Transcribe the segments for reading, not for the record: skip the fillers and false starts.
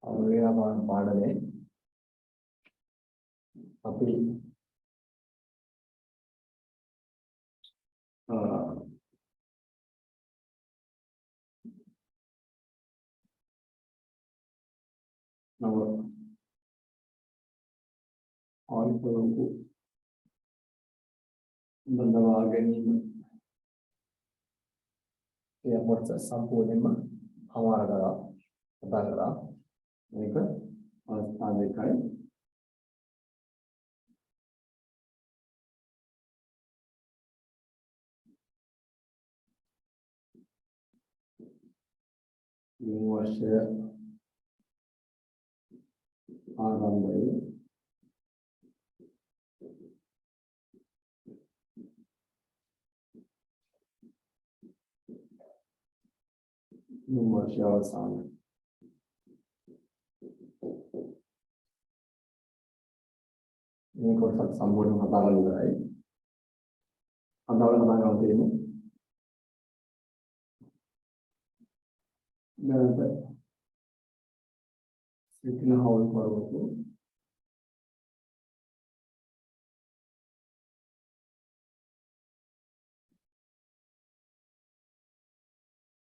අව්‍යාපාර පාඩමේ අපි නව ආල්පරෝකු බඳවා ගැනීම ඒ මොහොත සම්පූර්ණයෙන්ම අමාර කරා කතා කරා මේක අවස්ථා දෙකයි මේ වර්ෂය ආරම්භයේ මේ වර්ෂය අවසානයේ මේ කොටස සම්පූර්ණ කතා කරලා ඉවරයි. අදාළ කතා කරලා තියෙන්නේ දැනට සිටින හවුල් කරවතු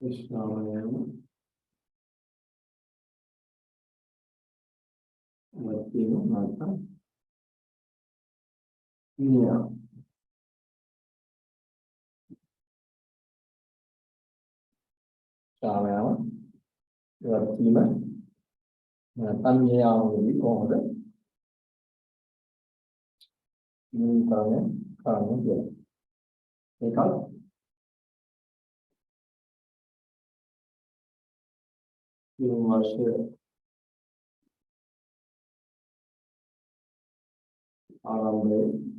විශ්නාමයම වත්තින නැත්නම් නියා ශාමයම වත්තිම නැත්නම් නියාමවලදී කොහොමද මේ කරන්නේ කියලා ඒකත් මේ වර්ෂයේ ආරම්භයේ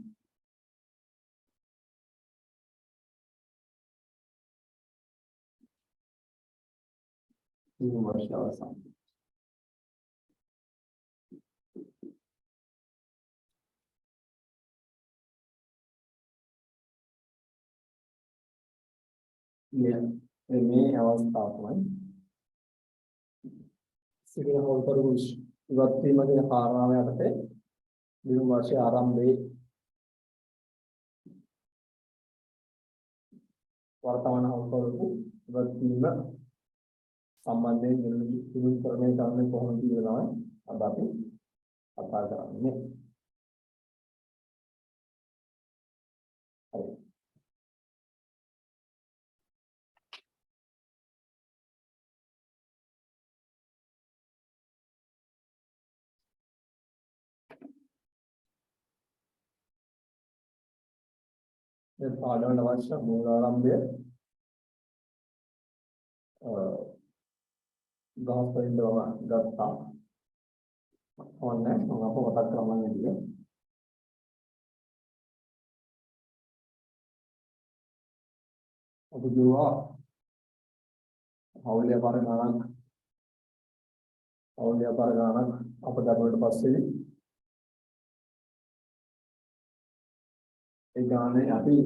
මේ වර්ෂය අවසානයේ මේ අවස්ථාව තමයි සිවිල් හෝල් කරු ඉවත් වීමේ කාරණාව යටතේ මේ වර්ෂයේ ආරම්භයේ වර්තමාන හෝල් කරු ඉවත් වීම සම්බන්ධයෙන් දිනුම් කරන්නේ කරන්නේ කොහොමද කියලා අද අපි කතා කරන්නේ. හරි. මේ පාඩම අවශ්‍ය මූලාරම්භය ගාස්පරින්ද ගත්තා. ඕනේ මම අපව මතක් කරගන්න විදිය. අපි දුවා හවුලිය පාර ගණන් අපට අපිට පස්සේ ඒ ගානේ අපි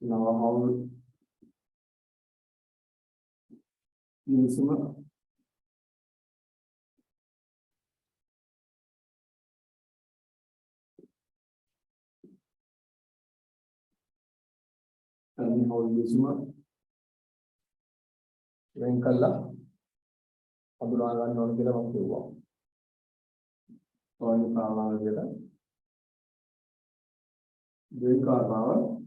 නවහවුල් නිසුම හවුල් නිසුම වෙන් කළා අඳුරා ගන්න ඕන කියලා මම කිව්වා. ඔය කාරණාව විදිහට දෙක කාරණාව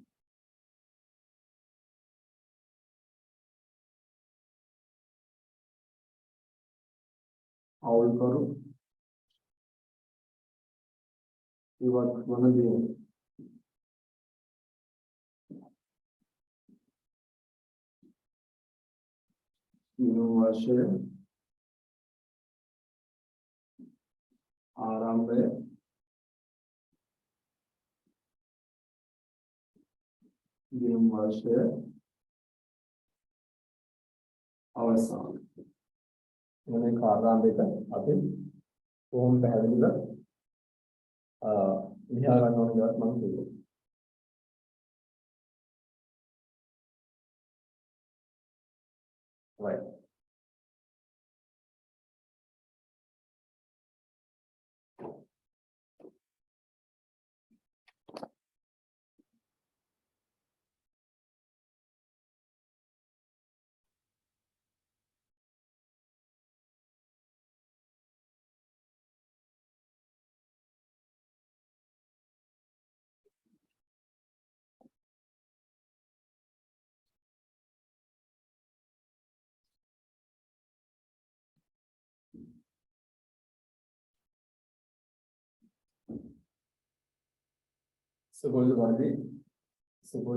අවුල් කරු ඉවත් වන දේ වර්ෂයේ ආරම්භය දින වර්ෂයේ අවසාන මේ කාර්යාන්තයක අපි කොහොම පැහැදිලිව ලියා ගන්න ඕන කියලා මම කියනවා. right. Suppose the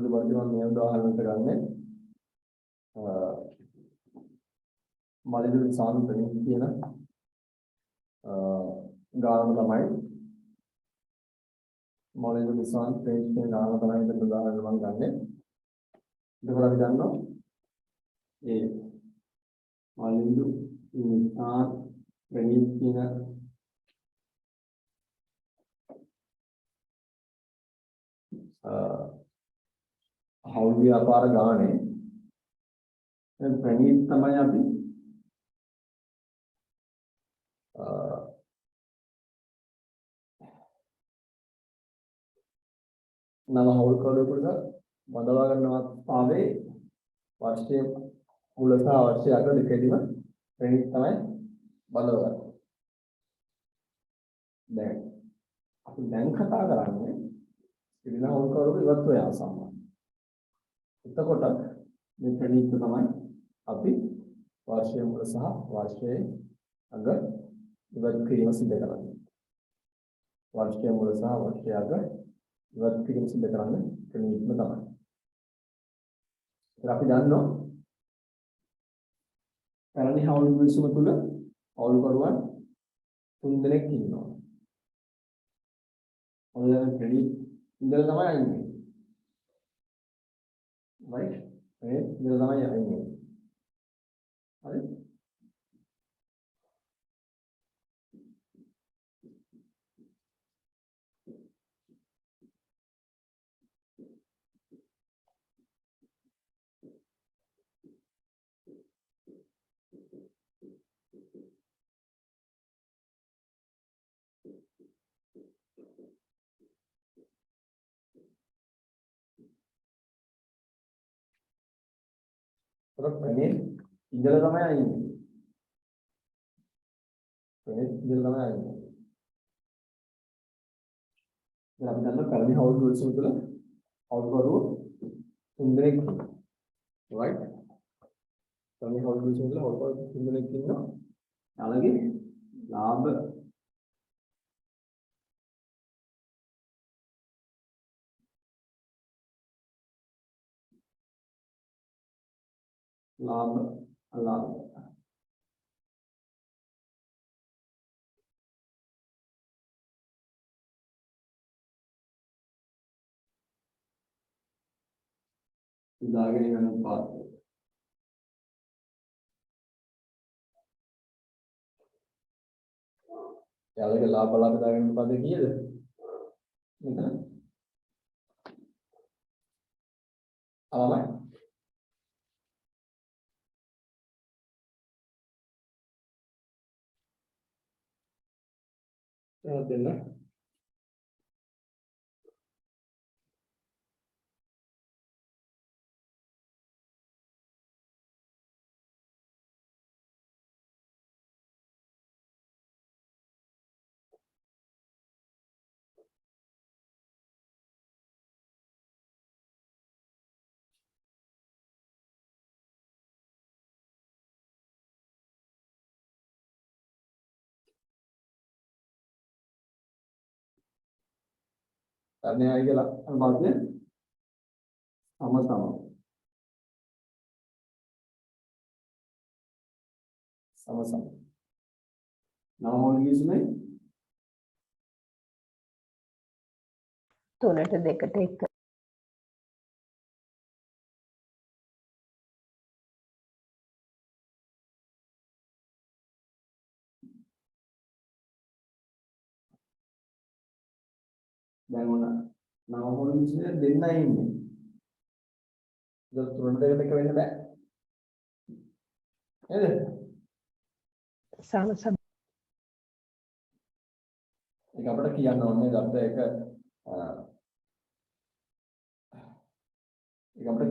body on the udaharanattu මලිදු සාදු ප්‍රණීත කියන ගානම තමයි මලිදු නිසාන් ප්‍රණීත කියන ගානම තමයි මෙතන උදාහරණ මම ගන්නෙ. එතකොට අපි දන්නවා ඒ මලිදු නිසාන් ප්‍රණීත කියන හවුල් ව්‍යාපාර ගානේ ප්‍රණීත තමයි අපි නව හවුල් කඩේකට බඳවා ගන්නවා ආවේ වර්ෂයේ මුල සහ වර්ෂයේ අග දෙකේදීම ප්‍රණීත තමයි බඳවා ගන්න. දැන් අපි දැන් කතා කරන්නේ ඉරිනා හවුල් කඩේක ඉවත් වෙලා සම්බන්ධ. එතකොට මේ ප්‍රණීත තමයි අපි වර්ෂයේ මුල සහ වර්ෂයේ අග ඉවත් කිරීම සිදු කරන්නේ. වර්ෂයේ මුල සහ වර්ෂයේ අග ඉවත් කිරීම සිදු කරන්නේ ප්‍රණීතම තමයි. ඒක අපි දන්නවා පැරණි හවුල් විසුම තුල හවුල් කරුවන් 3 දෙනෙක් ඉන්නවා. ඔයාලා ප්‍රණීත ඉඳලා තමයි අයින් වෙන්නේ. right? මේ ඉඳලා තමයි අයින් වෙන්නේ. හරි? ප්‍රණීත ඉඳලා තමයි අයින් වෙන්නේ. ප්‍රණීත ඉඳලා තමයි අයින් වෙන්නේ. දැන් අපි දන්නවා පැරණි හවුල් විසුම තුල හවුල් කරුවෝ 3 දෙනෙක් ඉන්නවා. right? පැරණි හවුල් විසුම තුල හවුල් කරුවෝ 3 දෙනෙක් ඉන්නවා. යාළගේ ලාභ අලාභ ඉදාගෙන යන පාඩම. යාළගේ ලාභ දාගෙන යන පදේ කීයද? මෙතන. අවමයි. දෙන්න. Karena aja lah, almatnya sama-sama. Sama-sama. Nama mau isme? තුනට දෙකට එක. දැන් මොන නව මොනිස්නේ දෙන්නයි ඉන්නේ. ඒක තුනට දෙකට එක වෙන්න බෑ. නේද? සාමසම් ඒක අපිට කියන්න ඕනේ අපිට ඒක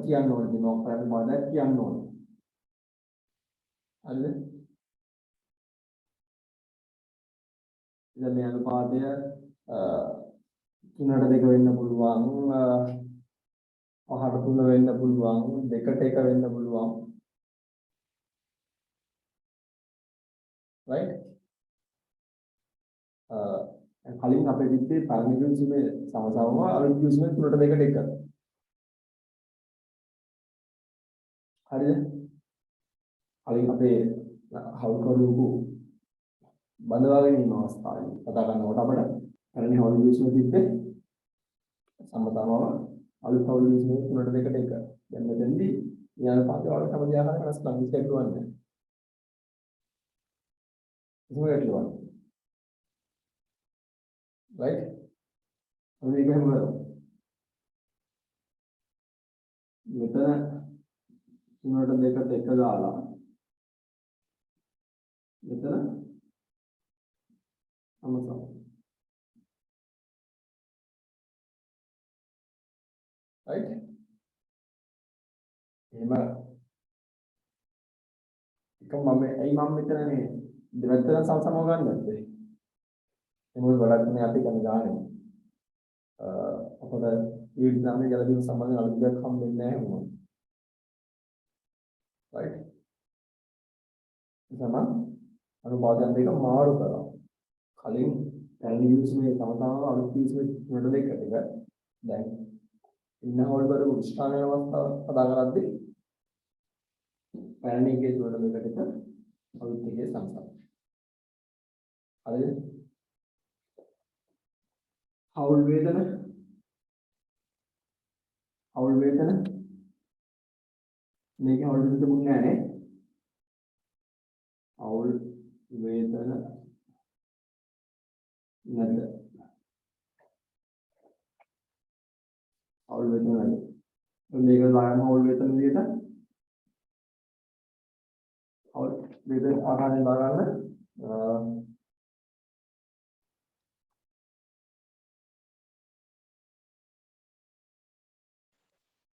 කියන්න ඕනේ ඩෙමෝක්‍රැටි මොකද කියන්න ඕනේ. හරිද? ඉතින් මේ අනුපාතය 3ට 2 වෙන්න පුළුවන් 5ට 3 වෙන්න පුළුවන් 2ට 1 වෙන්න පුළුවන්. right? කලින් අපේ විද්‍යාවේ පළවෙනි කිව්සුමේ සමසමව අලුත් කිව්සුමේ 3ට 2ට 1. හරිද? කලින් අපේ හවුකරුවු බඳවා ගැනීම අවස්ථාවේ කතා කරනකොට අපිට පළවෙනි හවුල් කිව්සුමේ තිබ්බේ සමතමව අලුත් හවුල් කිව්සුමේ 3ට 2ට 1. දැන් මෙතෙන්දී මේ අනුපාතය වල සමගිය ආකාරය වෙනස් කරන්න ඉස්සෙල්ලා දුවන්නේ. එහෙම ගැටලුවක්. right? මේක හැම මෙතන 3ට 2ට 1 දාලා මෙතන සමසම. right? එහෙම එක මම මෙතන මේ දෙවැත්තෙන් සමසමව ගන්න නැත්තේ. මොකද ගොඩක් මේ අපි ගන්න ගානේ. අපිට ඊට ගානේ ජලදීප සම්බන්ධ අලුත් දෙයක් හම්බෙන්නේ නැහැ මොකද. right? තමයි අනුපාතයන් දෙක මාරු කරනවා. කලින් පැරණි කිව්සුමේ සමතාව අලුත් කිව්සුමේ 3ට 2ට එක. දැන් ඉන්න හොල් බරු උත්සාහන අවස්ථාව පදා කරද්දී පැරණි එකේ 3ට 2ට එක අලුත් එකේ සමසම. හරිද? හවුල් වේදන මේක හවුල් වේදන තිබුණේ නැහැ නේ. හවුල් වේදන නැද්ද? හවුල් වේදන නැද්ද? මේක දායම හවුල් වේදන විදිහට හවුල් වේදන ආකාරයෙන් දාගන්න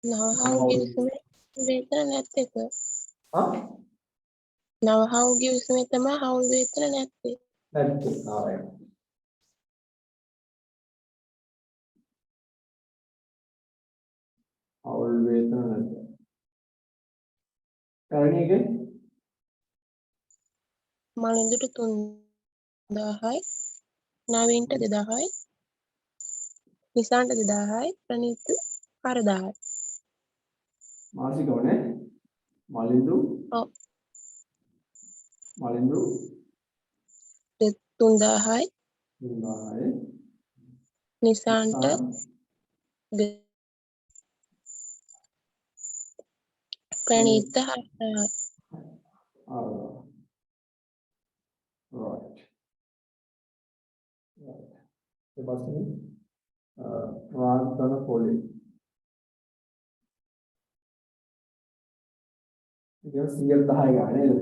Now how gives me better නැත්තේක. Now how gives me තමයි how better නැත්තේ. නැත්තේ. ආරයි. හවුල් වේදන නැද්ද? පැරණි එකේ මලින්දුට 3000යි නවීන්ට 2000යි නිසාන්ට 2000යි ප්‍රනීත් 4000යි. මාසිකවනේ මලින්දු ඔව් මලින්දු 3000යි 3000යි නිසාන්ට ප්‍රනීත් 4000යි. right. Sebastian ප්‍රාන්තන පොලේ ඉතින් 110 ගානේ නේද?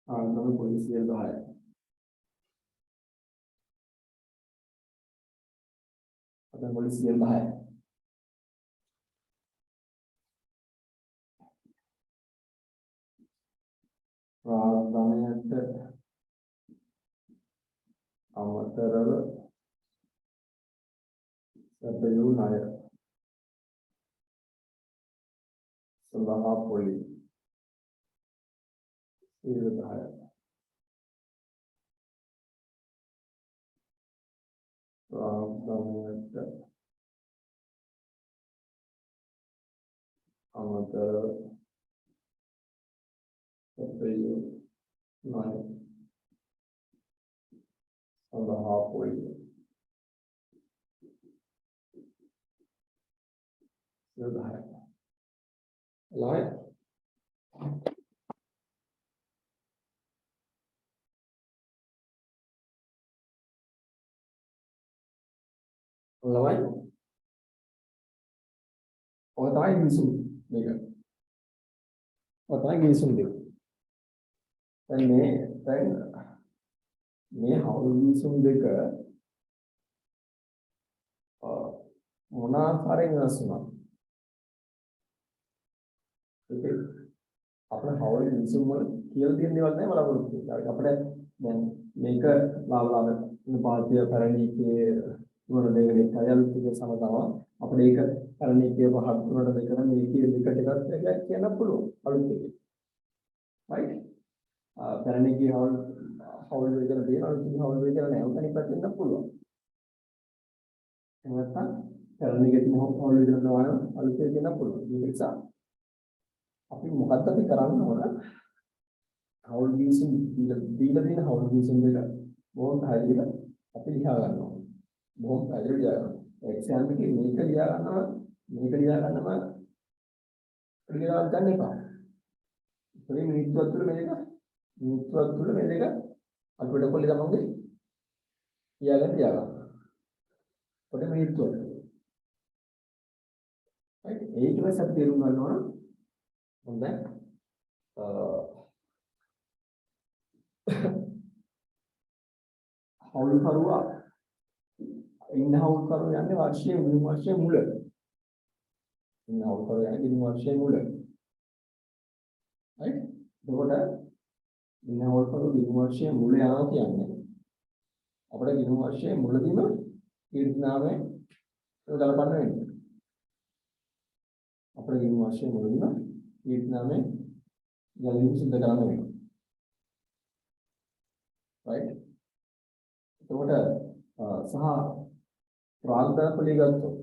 ප්‍රාන්තන පොලේ 110. අද පොලේ 110. ප්‍රාන්තනයට අමතරව සැපයූ ණය සඳහා පොලි 110. ප්‍රාන්තනයට අමතරව සැපයූ ණය සඳහා පොලි 110. Right? ළමයි ඔය තමයි ගිවිසුම් මේක. ඔය තමයි ගිවිසුම් දෙක. දැන් මේ හවුල් ගිවිසුම් දෙක මොන ආකාරයෙන් වෙනස් වුණා? ඒක අපේ හවුල් ගිවිසුම් වල කියලා තියෙන දේවල් නෑ බලාපොරොත්තු වෙන්නේ. අපිට දැන් මේක ලාභලාභ පාත්‍ය පැරණිකේ වල දෙකේ කයල්තික සමතව අපිට ඒක පැරණිකේ පහත් වලට දෙකන මේකේ දෙක ටිකක් කියන්න පුළුවන් අලුත් එකේ. right? පැරණිකේ හවුල් වේදන දෙන අලුත් හවුල් වේදන නෑ. උතනින් පැත්තෙන් පුළුවන්. එහෙම නැත්නම් පැරණිකේ තියෙන හවුල් වේදන නෝන අලුත් එකේ කියන්න පුළුවන්. ඒක නිසා අපි මොකක්ද අපි කරන්න ඕන? හවුල් ගිවිසුම් දීලා තියෙන හවුල් ගිවිසුම් දෙක බොහොම පැහැදිලිව අපි ලියා ගන්න ඕන. බොහොම පැහැදිලිව ලියා ගන්න. එක්සෑම් එකේ මේක ලියා ගන්නවා ලියා ගන්න එපා. ඒ මිනිත්තුවක් තුළ මේ දෙක අපිට කොල්ලේ තමන්ගේ ලියා ගන්න. පොඩි මිනිත්තුවක්. right? ඒක තමයි අපි තේරුම් ගන්න ඕන. හොඳයි. හවුල් කරුවා ඉන්න හවුල් කරුවා යන්නේ වර්ෂයේ මුල. ඉන්න හවුල් කරුවා යන්නේ වර්ෂයේ මුල. right? එතකොට ඉන්න හවුල් කරුවා වර්ෂයේ මුල යනවා කියන්නේ අපිට වර්ෂයේ මුලදීම කීර්තනාමේ ගලපන්න වෙන්නේ. අපිට වර්ෂයේ මුලදීම කීර්තනාමේ යලින් සිද්ධ කරන්න වෙනවා. right? එතකොට සහ ප්‍රාග්ධනපලී ගත්තොත්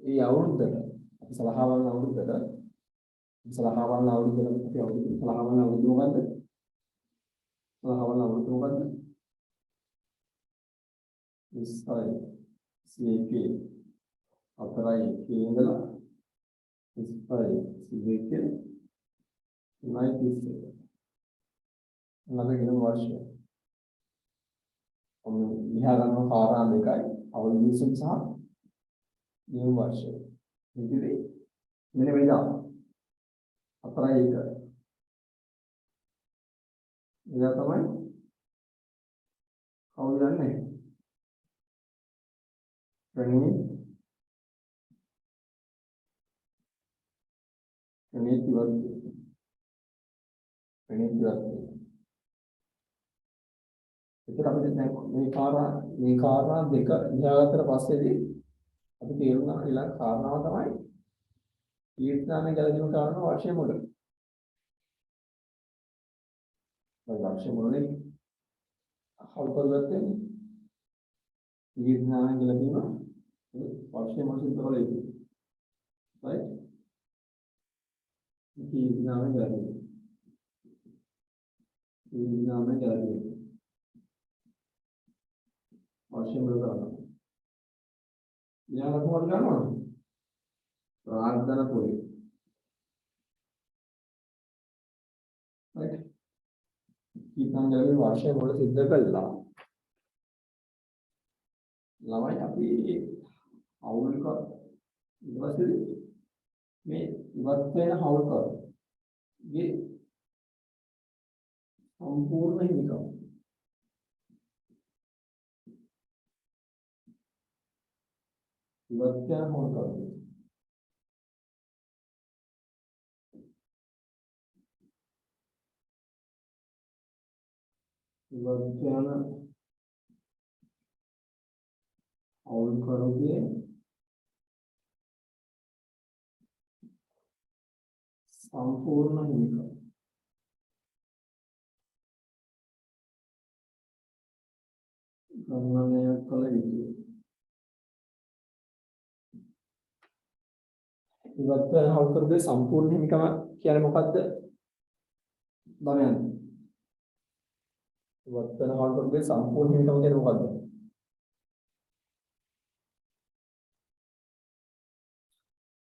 ඒ අවුරුද්දට අපි සලහා බලන අවුරුද්දට මොකද්ද? සලහා බලන අවුරුද්ද මොකද්ද? 20යි CAK අතරයි ඉඳලා 20යි CAK නයිට් නගින වර්ෂය. ඔන්න ලියා ගන්න කාරණා දෙකයි අවුල් විසුම් සහ නියම වර්ෂය. ඉතින් මෙන්න වේදා අතරයි එක. එදා තමයි කවුද යන්නේ? ප්‍රණීත් ඉවත්. ඒකට අපිට දැන් මේ කාරණා දෙක ලියාගත්තට පස්සේදී අපි තේරුම් ගන්න ඊළඟ කාරණාව තමයි ඊර්ෂ්‍යාවෙන් ගැලවීම කාරණා වර්ෂයේ මුල. වර්ෂයේ මුලනේ හවුල්පොල්ලත් ඊර්ෂ්‍යාවෙන් ගැලවීම වර්ෂයේ මුල සිද්ධ වෙලා ඉන්නේ. right? ඊර්ෂ්‍යාවෙන් ගැලවීම. වර්ෂයේ මුල කරනවා. ඊළඟ කොහොමද කරනවා? ප්‍රාර්ථනා පොලි. right? ඊළඟ වර්ෂයේ මුල සිද්ධ කළා. ළමයි අපි අවුල් කර ඊපස්සේ මේ ඉවත් වෙන හවුල් කර ගේ සම්පූර්ණ හිමිකම් ඉවත් වෙන හවුල් කර ඉවත් වෙන හවුල් කරගේ සම්පූර්ණ හිමිකම් ගණනය කළ යුතුයි. ඉවත් වෙන හවුල් කරගේ සම්පූර්ණ හිමිකම කියන්නේ මොකද්ද? දමයන්. ඉවත් වෙන හවුල් කරගේ සම්පූර්ණ හිමිකම කියන්නේ මොකද්ද?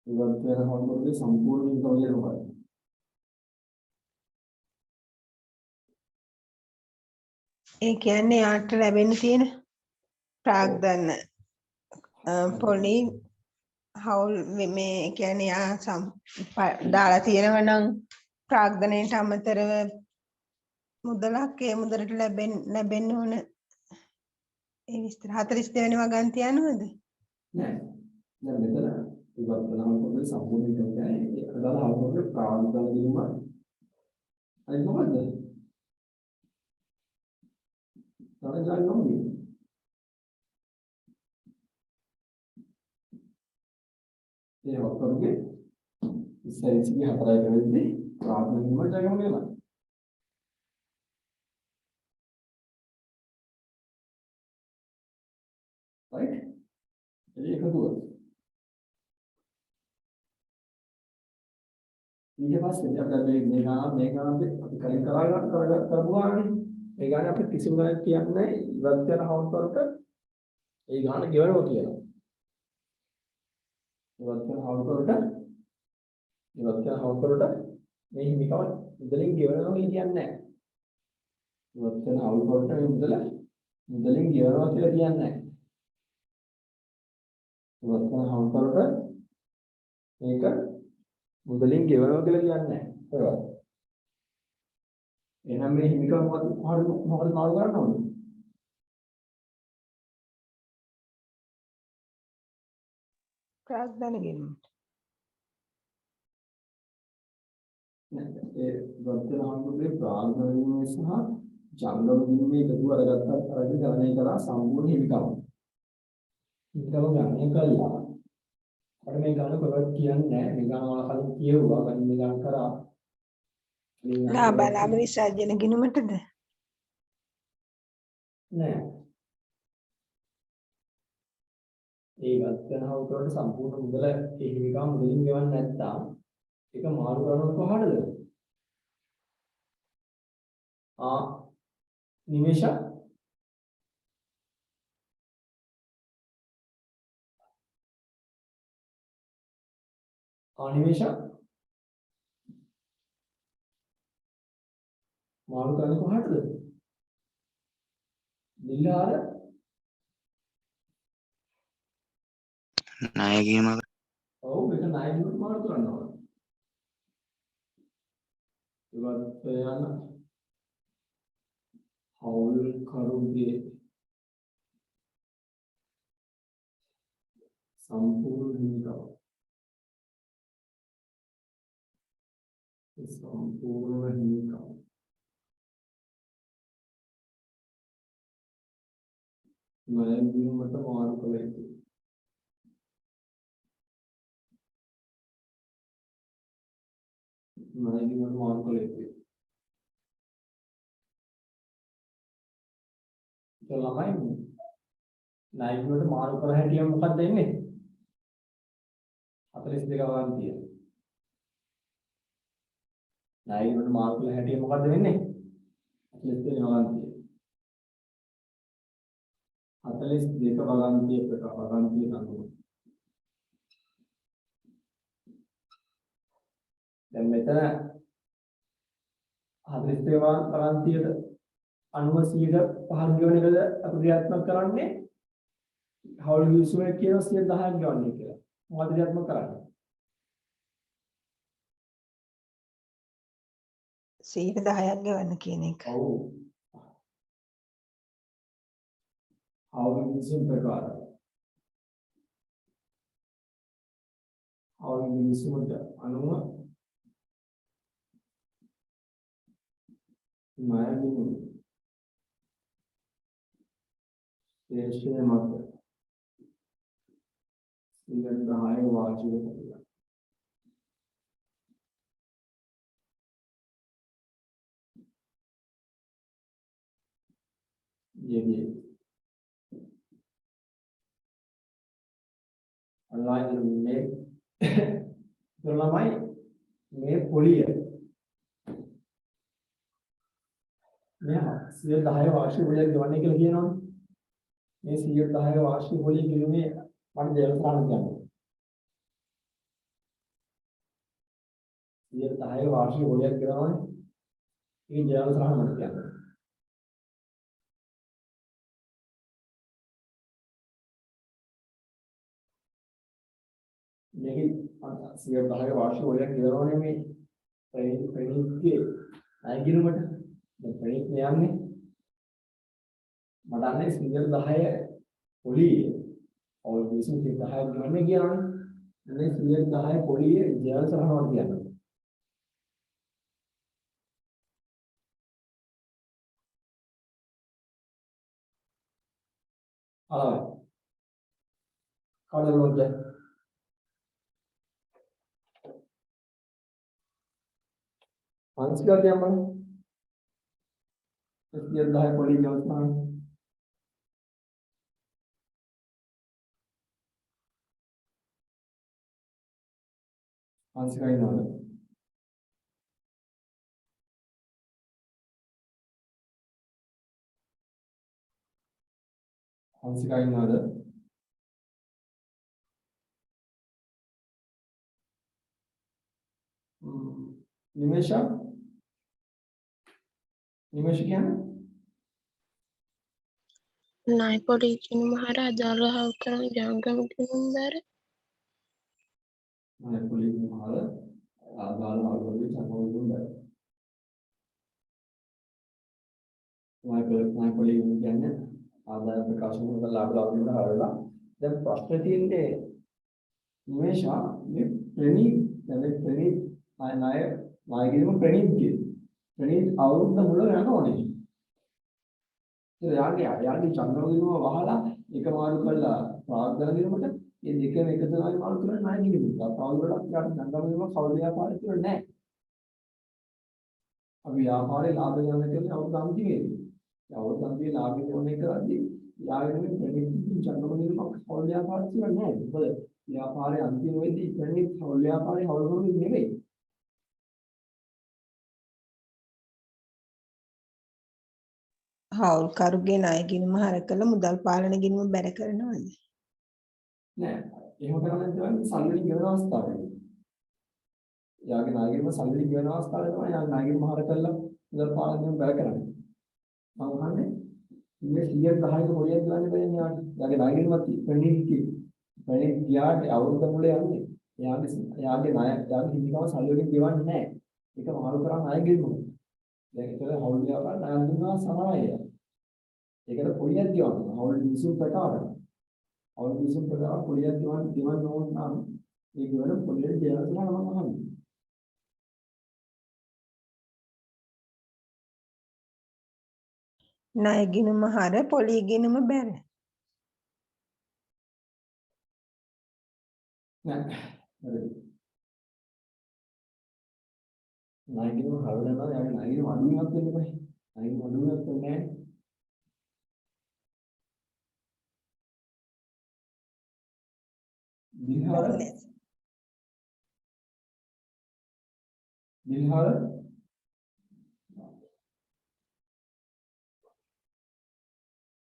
ඉවත් වෙන හවුල් කරගේ සම්පූර්ණ හිමිකම කියන්නේ මොකද්ද? ඒ කියන්නේ යාට ලැබෙන්න තියෙන ප්‍රාග්ධන පොලි හවුල් මේ කියන්නේ යා දාලා තියෙනවා නම් ප්‍රාග්ධනයට අමතරව මුදලක් ඒ මුදලට ලැබෙන්න ඕන ඒ විස්තර 42 වෙනි වගන්ති යනවද? නෑ. දැන් මෙතන ඉවත් වෙනවා පොඩි සම්පූර්ණ කියන්නේ ඒකට දාලා අවුරුද්දේ ප්‍රාණිකව දීම. අනිත් මොකද්ද? තමයි ගන්න ඕනේ. ඒ වතුරේ ඉස්සෙල්සිගේ හතරයි වෙද්දී ප්‍රාණිකව ජයගම වෙනවා. right? ඒක දුව. ඊට පස්සේ අපි මේ ගාන අපි කලින් කරගන්නවා ඒ ගාන අපි කිසිම ගණන් කියන්නේ ඉවත් වෙන හවුස් වලට ඒ ගාන ගෙවනවා කියලා. ඉවත් වෙන හවුස් වලට මේ හිමිකම මුදලින් ගෙවනවා කියන්නේ නැහැ. ඉවත් වෙන හවුස් වලට මේ මුදලින් ගෙවනවා කියලා කියන්නේ නැහැ. ඉවත් වෙන හවුස් වලට මේක මුදලින් ගෙවනවා කියලා කියන්නේ නැහැ. හරිද? එහෙනම් මේ හිමිකම මොකද නාල ගන්න ඕනේ? ප්‍රාග්ධන ගෙන්නට. ඒ වර්තන හංගුවේ ප්‍රාග්ධනීය සහ ජංගම දිනුමේ එකතු කරගත්තා කරගෙන ගණනය කරා සම්පූර්ණ හිමිකම. හිමිකම ගණනය කළා. අපිට මේ ගණන කොහෙවත් කියන්නේ නැහැ. මේ ගණන වල කලින් කියෙව්වා. කලින් මේ ගණන් කරා. ලාභ විසර්ජන ගිණුමටද? නෑ. ඒ වර්තන හංගුවට සම්පූර්ණ මුදල ඒ හිමිකම මුදලින් ගෙවන්නේ නැත්නම් ඒක මාරු කරනකොට කොහොමද? නිමේෂ නිමේෂ මාරු කරන්නේ කොහොමද? නිලාර ණයගීම ඔව් මේක ණයගීමට මාරු කරනවා. ඉවත් යන හවුල් කරුගේ සම්පූර්ණ හිමිකම. සම්පූර්ණ හිමිකම. ණයගීමට මාරු කළ යුතුයි. ණයගීමට මාරු කළ යුතුයි. ළමයි ණයගීමට මාරු කර හැටිය මොකක්ද එන්නේ? 42 වගන්තිය. ණයගීමට මාරු කළ හැටිය මොකක්ද වෙන්නේ? 42 වගන්තිය. 42 වගන්තිය වගන්තිය ගන්නවා. දැන් මෙතන 42 වගන්තියට 90% ගෙවන එකද අපි ක්‍රියාත්මක කරන්නේ හවුල් යුසුමේ කියන 10% ගෙවන්නේ කියලා. මොකද ක්‍රියාත්මක කරන්නේ? 10% ගෙවන්න කියන එක. ඔව්. හවුල් යුසුම ප්‍රකාර. හවුල් යුසුමට අනුව ණයගීම දේශීය මත 10 වාර්ෂික කරලා යෙදී ඔන්ලයින් මේ ළමයි මේ පොලිය මෙහා 10 වාර්ෂික පොලිය ගෙවන්නේ කියලා කියනවනේ. මේ 10 වාර්ෂික පොලිය ගෙවීමේ මම දේවස්ථාන කියන්නේ. 10 වාර්ෂික පොලියක් ගෙවනවනේ. ඒක දේවස්ථාන මට කියන්නේ. මේකේ 110 වාර්ෂික වලට කියනවනේ මේ ප්‍රණීත්ගේ අයගිනුමට දැන් ප්‍රණීත් යන්නේ මට අන්නේ 110 පොලියේ අවුල් 210 ගන්නේ කියනවනේ මේ 110 පොලියේ ජයල් සරහනවා කියන්නේ කවුද මොකද පන්සිකල් කියන්න 110 පොලියේ ජයල් සරහනවා පන්සිකල් නෝද හංසිකා ඉන්නවද? නිමේෂ කියන්නේ නයි පොඩි කිනුම හර අදාළ හවු කරන ජංගම කිනුම් බැර මම පොලිස් මහල ආදාළ හවුලේ සමෝදුම් බෑ. මම පොලිස් කියන්නේ ආදාය ප්‍රකාශන වල ලාභ ලාභ වල හරලා දැන් ප්‍රශ්නේ තියෙන්නේ නිමේෂ මේ ප්‍රණීත් නායකයම ප්‍රණීත් අවුරුද්ද මුල යනවනේ. යාගේ චන්ද්‍රවදිනව වහලා එක මාරු කළා ප්‍රාග්ධන දිනකට මේ දෙකම එකතු වෙලා මාරු කරලා නායකයෙක් දුන්නා. තවදුරටත් යාට චන්ද්‍රවදිනව කවුද ව්‍යාපාරය කියලා නැහැ. අපි ව්‍යාපාරේ ලාභ ගන්න කියන්නේ අවුරුදු අන්තිමේදී. අවුරුදු අන්තිමේ ලාභ ගන්න එකදී යාගේ ප්‍රණීත් චන්ද්‍රවදිනව කවුද ව්‍යාපාරය කියලා නැහැ. මොකද ව්‍යාපාරයේ අන්තිම වෙද්දී ප්‍රණීත් කවුද ව්‍යාපාරේ හවුරුදු නෙවෙයි. හවුල්කරුගේ ණය ගිණුම හර කළ මුදල් පාලන ගිණුම බැර කරනවද? නෑ. එහෙම කරන්නේ තමයි සල්ලි ගෙවන අවස්ථාවේ. යාගේ ණය ගිණුම සල්ලි ගෙවන අවස්ථාවේ තමයි යා ණය ගිණුම හර කළා මුදල් පාලන ගිණුම බැර කරන්නේ. මම අහන්නේ මේ 110ක පොලියක් ගන්න බැහැ යාට. යාගේ ණය ගිණුමත් ප්‍රණීත් ගියාට අවුරුද්ද මුලේ යන්නේ. යාගේ හිමිකම සල්ලි වලින් ගෙවන්නේ නැහැ. ඒක මාරු කරන් ණය ගිණුම. දැන් ඒතර හවුල් ව්‍යාපාර ණය දුන්නා සමානයි. ඒකට පොලියක් ගෙවන්න. හවුල් විසුම් ප්‍රකාර. හවුල් විසුම් ප්‍රකාර පොලියක් ගෙවන්න ඕන නම් ඒ ගෙවන පොලියේ ජයලා තමයි මම අහන්නේ. ණය ගිණුම හර පොලී ගිණුම බැර. නෑ. හරි. ණය ගිණුම හර වෙනවා යාගේ ණය ගිණුම අඩුවෙන්වත් වෙන්න බෑ. ණය ගිණුම අඩුවෙන්වත් වෙන්නේ නෑ.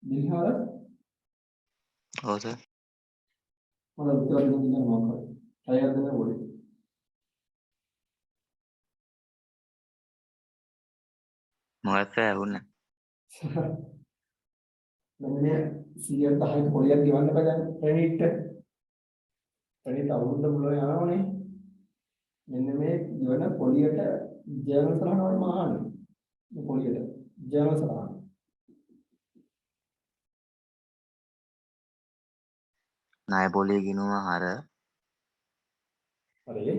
දිහාර ඔව් සර්. මම උත්තර දෙන්න මොකක්ද? try කරන්න ඕනේ. මොකක්ද ඇහුන්නේ? මේ 110 පොලියක් ගෙවන්න බෑ දැන් ප්‍රණීත් අවුරුද්ද මුල යනවනේ. මෙන්න මේ ගෙවන පොලියට ජයවන සලහනවල මහානේ. මේ පොලියට ජයවන සලහන. ණය පොලිය ගිණුම හර හරි.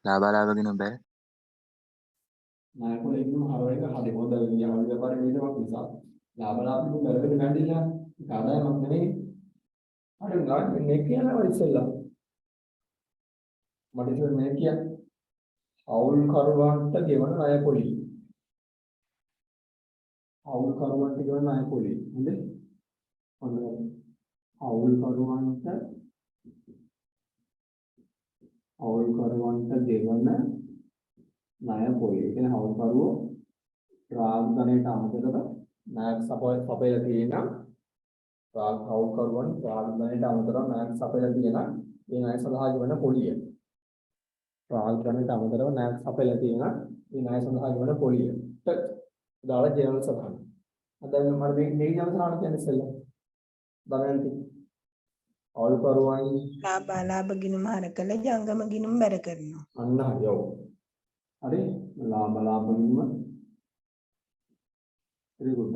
ලාභ ගිණුම බැර. ණය පොලිය ගිණුම හර එක හරි මොකද යාළුවෝ ව්‍යාපාරේ වේදමක් නිසා ලාභ බැලගෙන නැන්දිලා ඒක ආදායමක් නෙවෙයි. අර ගන්න මේ කියනවා ඉස්සෙල්ලා. මට ඉතින් මේ කියන්නේ අවුල් කරුවන්ට ගෙවන ණය පොලිය. අවුල් කරුවන්ට ගෙවන ණය පොලිය. හොඳේ. හොඳයි. අවුල් කරුවන්ට ගෙවන ණය පොලිය. කියන අවුල් කරුවෝ ප්‍රාග්ධනයට අමතරව ණයක් සපයලා තියෙනවා. අවුල් කරුවන් ප්‍රාග්ධනයට අමතරව ණයක් සපයලා තියෙනවා. ඒ ණය සඳහා ගෙවන පොලිය. ප්‍රාග්ධනයට අමතරව ණයක් සපයලා තියෙනවා. මේ ණය සඳහා ගෙවන පොලියට දාලා ජීවන සටහන. දැන් මම මේ ජීවන සටහන කියන්නේ ඉස්සෙල්ලා. දමයන්ති. අවුල්කරුවන් ලාභ ගිණුම හර කළ ජංගම ගිණුම බැර කරනවා. අන්න හරියව. හරි ලාභ ගිණුම ත්‍රිගුණ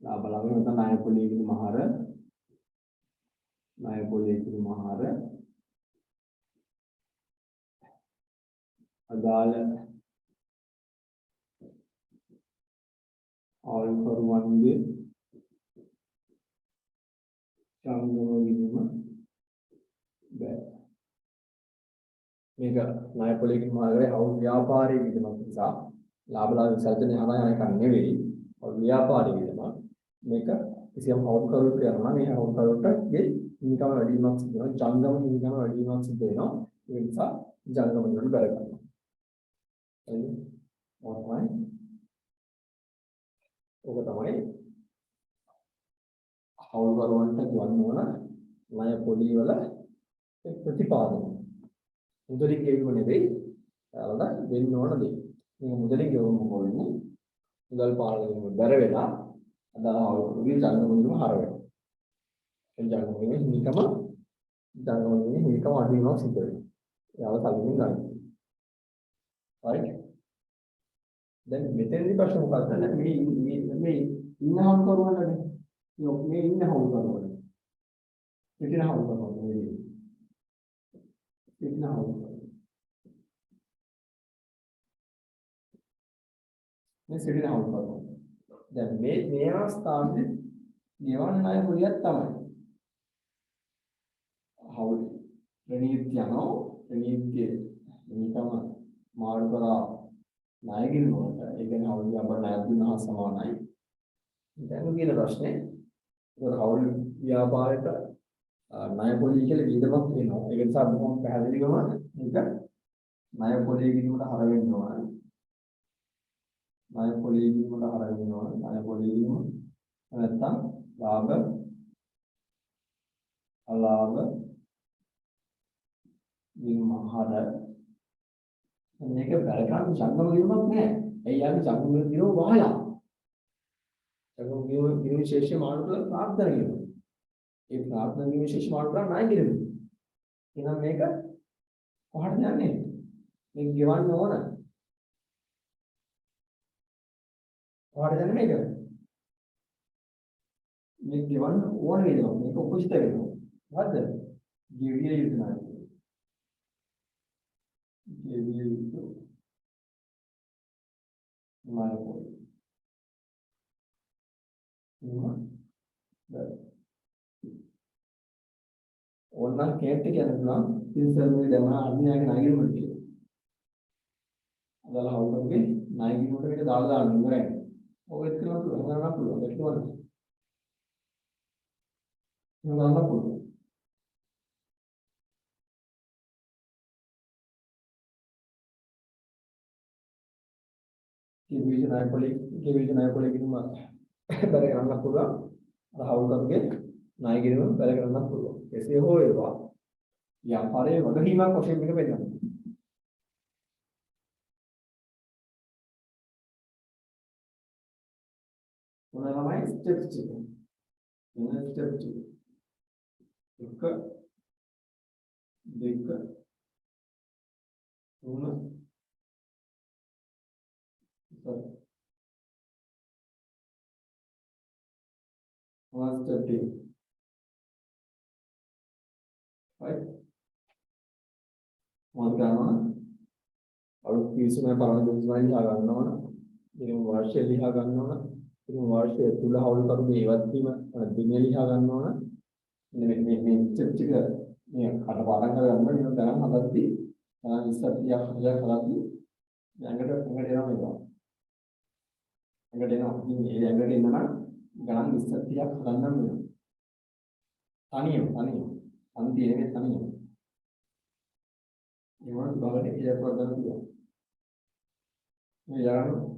ලාභ නැත්නම් ණය පොලිය ගිණුම හර ණය පොලිය ගිණුම හර අදාළ අවුල්කරුවන්ගේ ජංගම ගිණුම බැර. මේක ණය පොලිය ගිණුම හරේ අවුල් ව්‍යාපාරයේ විදමක් නිසා ලාභ විසර්ජනය හරහා යන එක නෙවෙයි. ව්‍යාපාරික විදම මේක කිසියම් අවුල්කරුවෙක් කරනවා මේ අවුල්කරුවටගේ ඉන්කම් වැඩි වීමක් සිදු වෙනවා ජංගම ඉන්කම් වැඩි වීමක් සිදු වෙනවා ඒ නිසා ජංගම වලට බැර කරනවා එන්නේ මොකක්මයි ඔක තමයි අවුල්කරුවන්ට ගන්න ඕන ණය පොලිය වල ප්‍රතිපාදන මුදලින් ගෙවීම නෙවෙයි ඔයාලට දෙන්න ඕන දේ මේ මුදලින් ගෙවීම කොහොමද මුදල් පාලනය බැර වෙලා අදාළ අවුල්කරුවන්ගේ ජංගම වලින්ම හර වෙනවා ඒ ජංගම වලින් හිමිකම අඩුවීමක් සිදු වෙනවා එයාලා කලින් ගන්න right දැන් මෙතෙන්දි ප්‍රශ්න මොකක්ද මේ ඉන්න අවුල්කරුවන්ටනේ මේ ඉන්න අවුල්කරුවන්ට පිටින අවුල්කරුවන්ට පිටින අවුල්කරුවන්ට මේ සිටින අවුල්කරුවන්ට දැන් මේ අවස්ථාවේ ගෙවන්න ණය පොලියක් තමයි අවුල් ප්‍රණීත යනවා ප්‍රණීතගේ නිකම මාළු කරා ණය ගිණුමකට ඒ කියන්නේ අවුල් ව්‍යාපාර ණය දුන්නා සමානයි දැන් කියන ප්‍රශ්නේ ඒක අවුල් ව්‍යාපාරයට ණය පොලිය කියලා විදමක් වෙනවා ඒක නිසා බොහොම පැහැදිලිවම මේක ණය පොලිය ගිණුමට හර වෙන්න ඕන ණය පොලිය ගිණුමට හර වෙන්න ඕන ණය පොලිය ගිණුම නැත්තම් ලාභ අලාභ ගිණුම හර මේක බැලකම් ජංගම ගිණුමක් නෑ ඒ යන්නේ ජංගම ගිණුම වහලා ජංගම ගිණුම විශේෂ මානවල ප්‍රාර්ථනා ගිණුම ඒ ප්‍රාර්ථනා ගිණුම විශේෂ මානවල ණය ගිණුම එහෙනම් මේක කොහටද යන්නේ මේක ගෙවන්න ඕන කොහටද යන්නේ මේක මේක ගෙවන්න ඕන වෙනවා මේක උපචිත වෙනවා හරිද ගෙවිය යුතු නැහැ ගෙවිය යුතු මානවල ඕනනම් කේට් එක යනවා ඉතින් මේ දැන් අන්‍යයන්ගේ ණයගිණුමට කියලා. අදාළ හවුලගේ ණයගිණුමට මේක දාලා දාන්න ඉවරයි. ඔය එක්කම ගණන් පුළුවන් ඒක නෝන. ඒක ගණන් පුළුවන්. කිවිජ ණයපොලේ ගිණුම බැල ගණන් පුළුවන්. අර හවුලගේ ණයගිණුම බැල ගණන් පුළුවන්. එසේ හෝ ඒවා ව්‍යාපාරයේ වගකීමක් වශයෙන් මේක වෙනවා. මොනවා තමයි ස්ටෙප්ස් එක. මොන ස්ටෙප්ස් එක. 1 2 3 sorry. One step 2. Right? මොකද කරනවා? අලුත් පිරිසුමයි පරණ පිරිසුමයි ලියා ගන්න ඕන. ඉතින් වර්ෂය ලියා ගන්න ඕන. ඉතින් වර්ෂය තුල හවුල්කරුගේ ඉවත් වීම දිනය ලියා ගන්න ඕන. මේ ස්ටෙප් ටික මේ කටපාඩම් කරගන්න වෙන තරම් හදද්දී ඉස්සතියක් හදලා හදද්දී ඇඟට එනවා මේක. ඇඟට එනවා. ඉතින් ඒ ඇඟට එන්න නම් ගණන් 20ක් හදන්න වෙනවා. තනියම අන්තිමේ තනියම. ඒ වගේ බලන්න ඉලක්ක ගන්න පුළුවන්. මේ යනවා.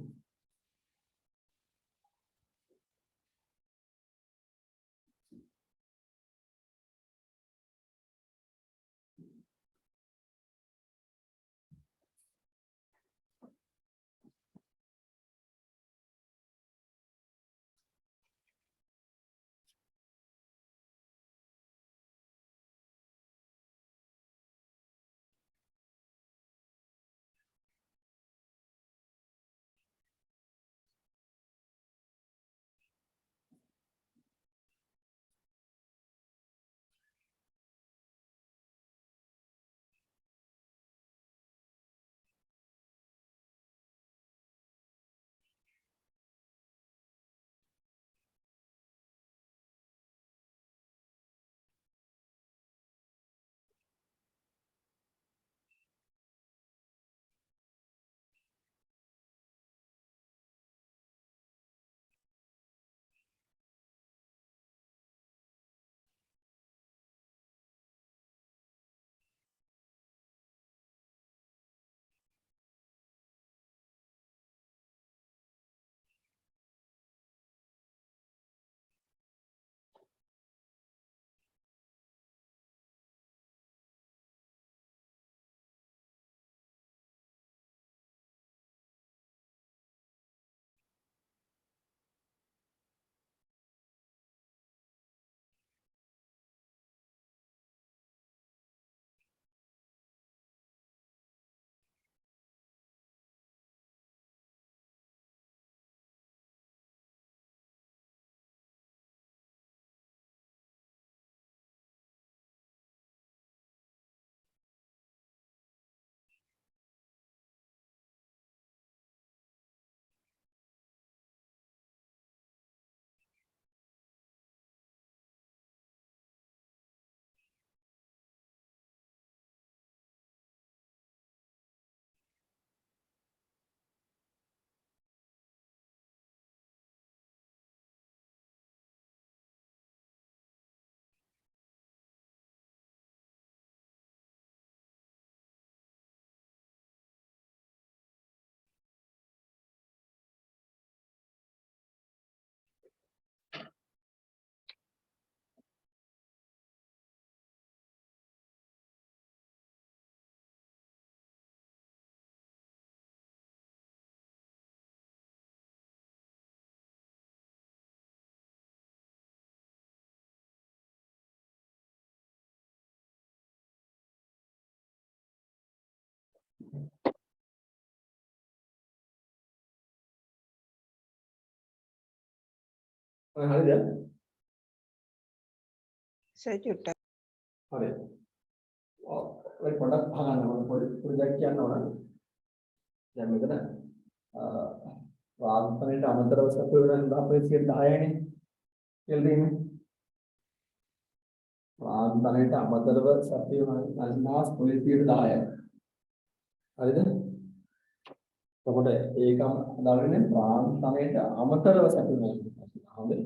හරිද? සචුට්ට හරි. ඔය පොඩක් අහන්න ඕන පොඩි දෙයක් කියන්න ඕන. දැන් මෙතන වාග්පණයට අමතරව සතු වෙන 10%නේ කියලා දෙන්නේ. වාග්පණයට අමතරව සතු වෙන 10%. හරිද? එතකොට ඒකම අදාළ වෙන්නේ වාග්පණයට අමතරව සතු වෙන. හරිද?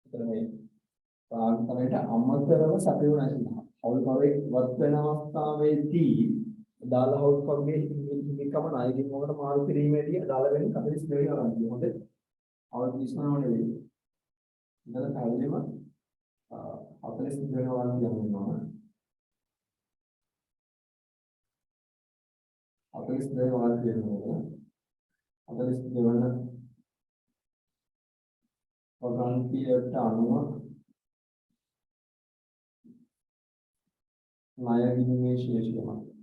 එතන මේ වාග්පණයට අමතරව සතු වෙන. හවුල්පරේ වත් වෙන අවස්ථාවේදී අදාළ හවුල්පරේ හිමිකම ණයකින් මොකට මාරු කිරීමේදී අදාළ වෙන්නේ 42 වෙනි වරන්තිය. හොඳ. අවුල් 30 නෙවෙයි. ඉතල පැහැදිලිම 42 වෙනි වරන්තිය යනවා. 42 වෙනි වරන්තිය යනවා. 42 වෙනි වරන්තියට අනුව ණයකින්ගේ ශේෂය මොකක්ද?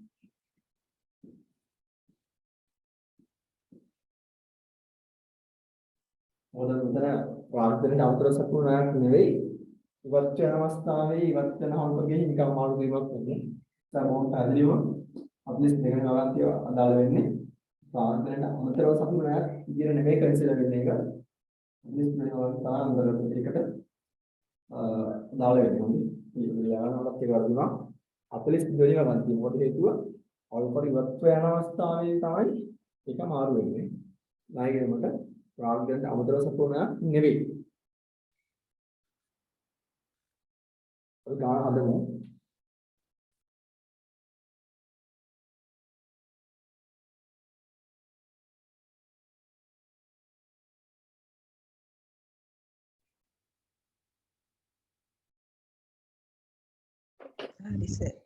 මොකද මෙතන වාර්තනයේ අමතර සතුනාවක් නෙවෙයි ඉවත් වෙන අවස්ථාවේ ඉවත් වෙන හවුල්පරේ නිකම් මාරු වීමක් වෙන්නේ. ඒක මොකක්ද පැහැදිලිව අපි දෙකම අවන්තිය අදාළ වෙන්නේ වාර්තනයේ අමතරව සතුනාවක් ඉදිරිය නෙවෙයි කන්සිඩර් වෙන්නේ ඒක. අපි මේ අවස්ථාව අන්තර දෙකකට අදාළ වෙන්නේ. මේ යානවලත් ඒක වර්ධනවා 42 වෙනි වරන්තිය. මොකද හේතුව හවුල්පරේ ඉවත් වෙන අවස්ථාවේ තමයි ඒක මාරු වෙන්නේ. ණයගෙමකට වාග්යන්ට අමතරව සපෝනා නෙවෙයි. අපි ගාන හදමු. හරි සර්.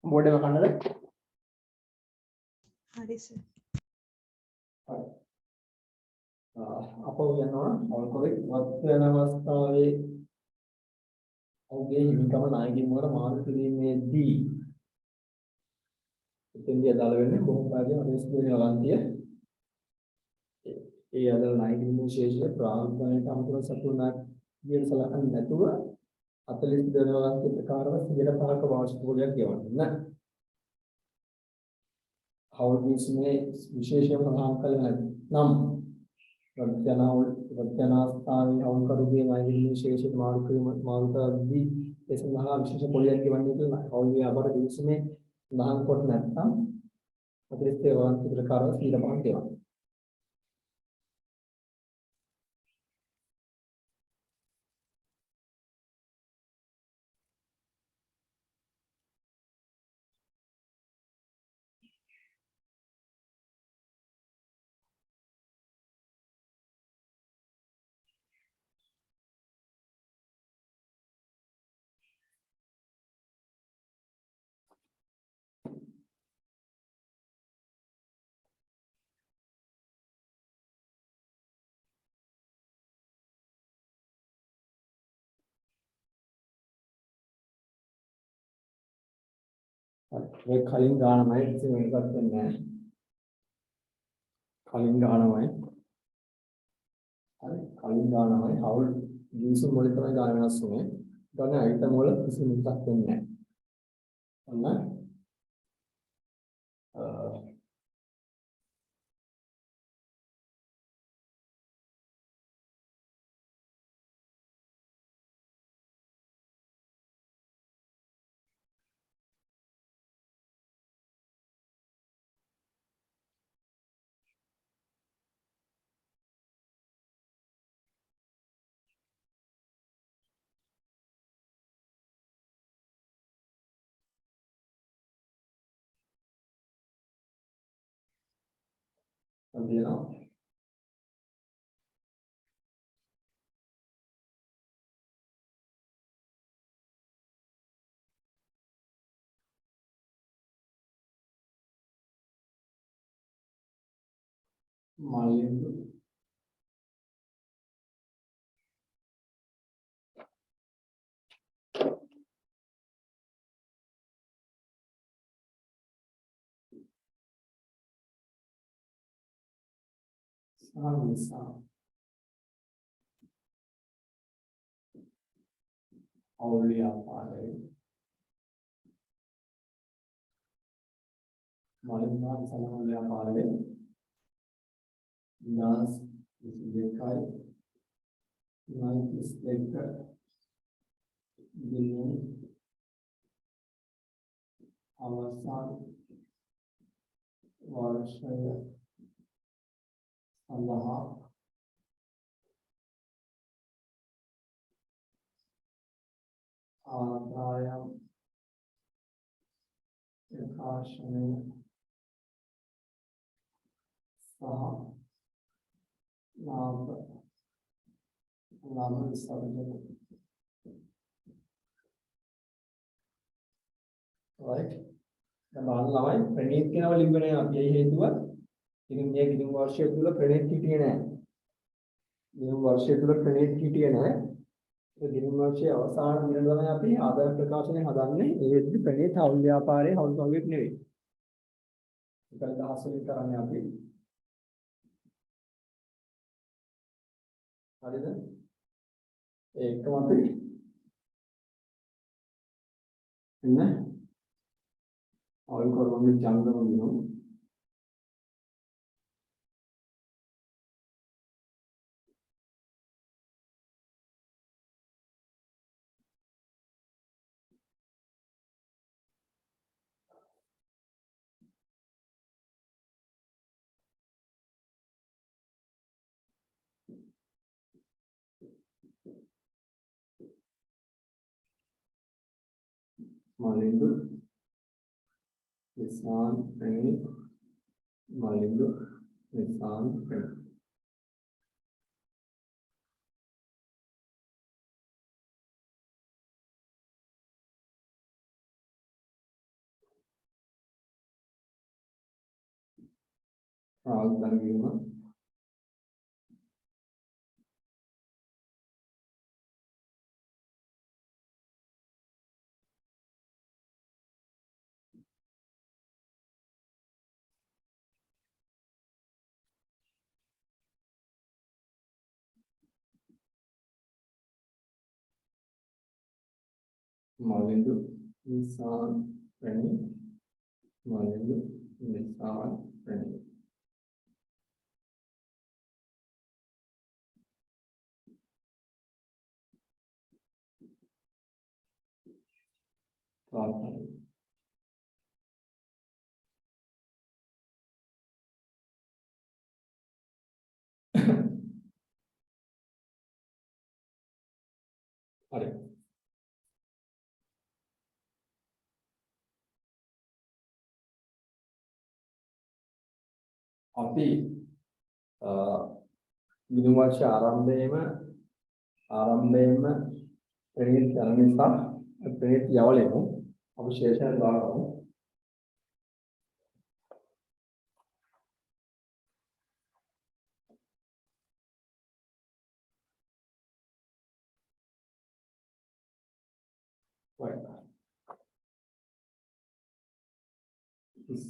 බෝඩ් එක කන්නද? හරි සර්. අපෝ යනවා හවුල්පරේ වත් වෙන අවස්ථාවේ ඔහුගේ හිමිකම ණයකින් මොකට මාරු කිරීමේදී එතෙන්දී අදාළ වෙන්නේ බොහෝ කාර්යය 42 වෙනි වරන්තිය. ඒ අදාළ ණයකින් ශේෂය ප්‍රාග්ධනයට අමතරව සතුනාක් විදිහට සලකන්නේ නැතුව 42 වෙනි වරන්තිය ප්‍රකාරව 5% වාර්ෂික පොලියක් ගෙවන්න. හවුල් කිසිමේ විශේෂම සඳහන් කළ නම් වර්තනාස්ථානයේ හවුල්කරුගේ ණයකින් ශේෂයට මාරු කරද්දී ඒ සඳහා විශේෂ පොලියක් ගෙවන්නේ කියලා හවුල් ව්‍යාපාර කිසිමේ සඳහන් කොට නැත්නම් 42 වරන්තිය ප්‍රකාරව 5% ගෙවන්න. මේ කලින් ගානමයි ඉතින් වෙනසක් වෙන්නේ නැහැ. කලින් ගානමයි. හරි කලින් ගානමයි හවුල් ගිවිසුම් වල තමයි ගාන වෙනස් වෙන්නේ. ගාන අයිටම් වල කිසිම වෙනසක් වෙන්නේ නැහැ. ඔන්න देना मालिंद औलिया पारे मालिंदा सलाम औलिया पारे नास देखा नाइट स्टेकर दिन अवसान वर्षय अल्लाह आदायम प्रकाशने सह लाभ लाभ विसर्जन राइट බලන්න ළමයි ප්‍රණීත් කියනව ලිව්වේ නෑ අපි. ඒ හේතුව ඉතින් මේ ගිණුම් වර්ෂය තුල ප්‍රණීත් හිටියේ නෑ. ගිණුම් වර්ෂය තුල ප්‍රණීත් හිටියේ නෑ. ඒ ගිණුම් වර්ෂයේ අවසාන දින තමයි අපි ආදාය ප්‍රකාශනය හදන්නේ. ඒ වෙද්දි ප්‍රණීත් හවුල් ව්‍යාපාරයේ හවුල් කවුෙක් නෙවෙයි. ඒකයි දහස් වලින් කරන්නේ අපි. හරිද? ඒකම අපි එන්න और करवाने चांदा बनो मालिंदु निशान प्रणीत मालिंदु निशान प्रणीत राजधानी में मालिंदु निशान प्रणीत मालिंदु निशान प्रणीत अरे අපි ගිණුම් වර්ෂ ආරම්භයේම ප්‍රණීත් යන නිසා ප්‍රණීත් යවලෙමු අපි ශේෂයෙන් දාගමු.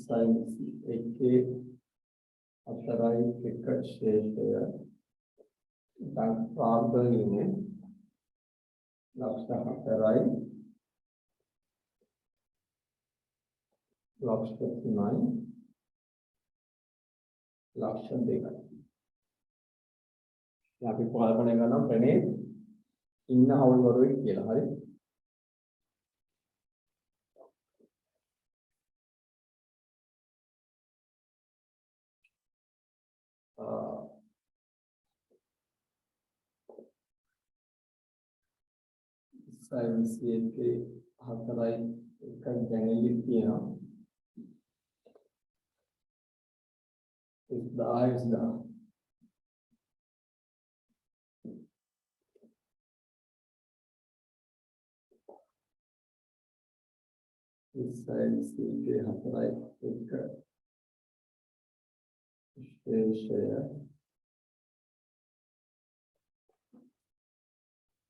साइंस एक अतराई टिकट शेष प्रांतने लक्ष्य अतराई लक्ष्य सुनाई लक्ष्य देगा यहाँ पे कॉल बनेगा ना प्रणीत इन हाउल वरुई केला हरी साइंस के हतराई का जंगली किया 10 Israel CK හතරයි එක විශේෂය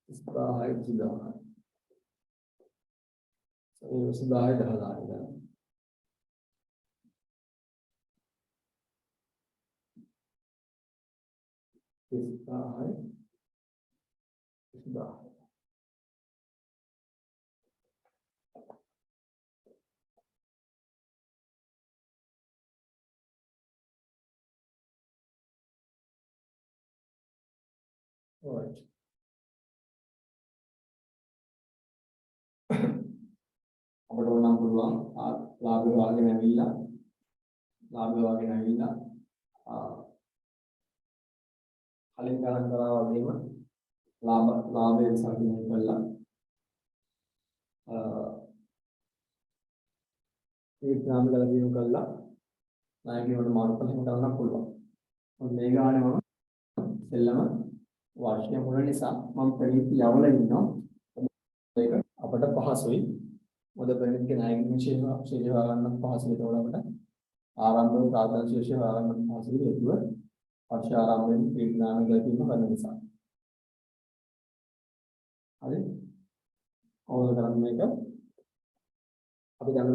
10,000 10,000 Alright. අපිට ඕනම් පුළුවන් ලාභය වාගෙන ඇවිල්ලා කලින් ගණන් කරා වගේම ලාභයේ සංකේත කළා ඒ ග්‍රාම ගලපීම කළා නායකයන්ට මාර්ග පහම කරන්න පුළුවන්. මොකද මේ ගානේ මම සෙල්ලම වාර්ෂික මුල නිසා මම ප්‍රණීති යවල ඉන්නවා. ඒක අපට පහසුයි. මොකද ප්‍රණීත්ගේ නායකයන් ශීර්ෂ ගන්න පහසුයි. ඒතකොට අපිට ආරම්භ ප්‍රාථමික ශීර්ෂ ගන්න පහසුයි. ඒකව වර්ෂ ආරම්භයෙන් ප්‍රීණාම ගලපීම කරන නිසා. හරි. කොහොමද කරන්නේ මේක? අපි දැන්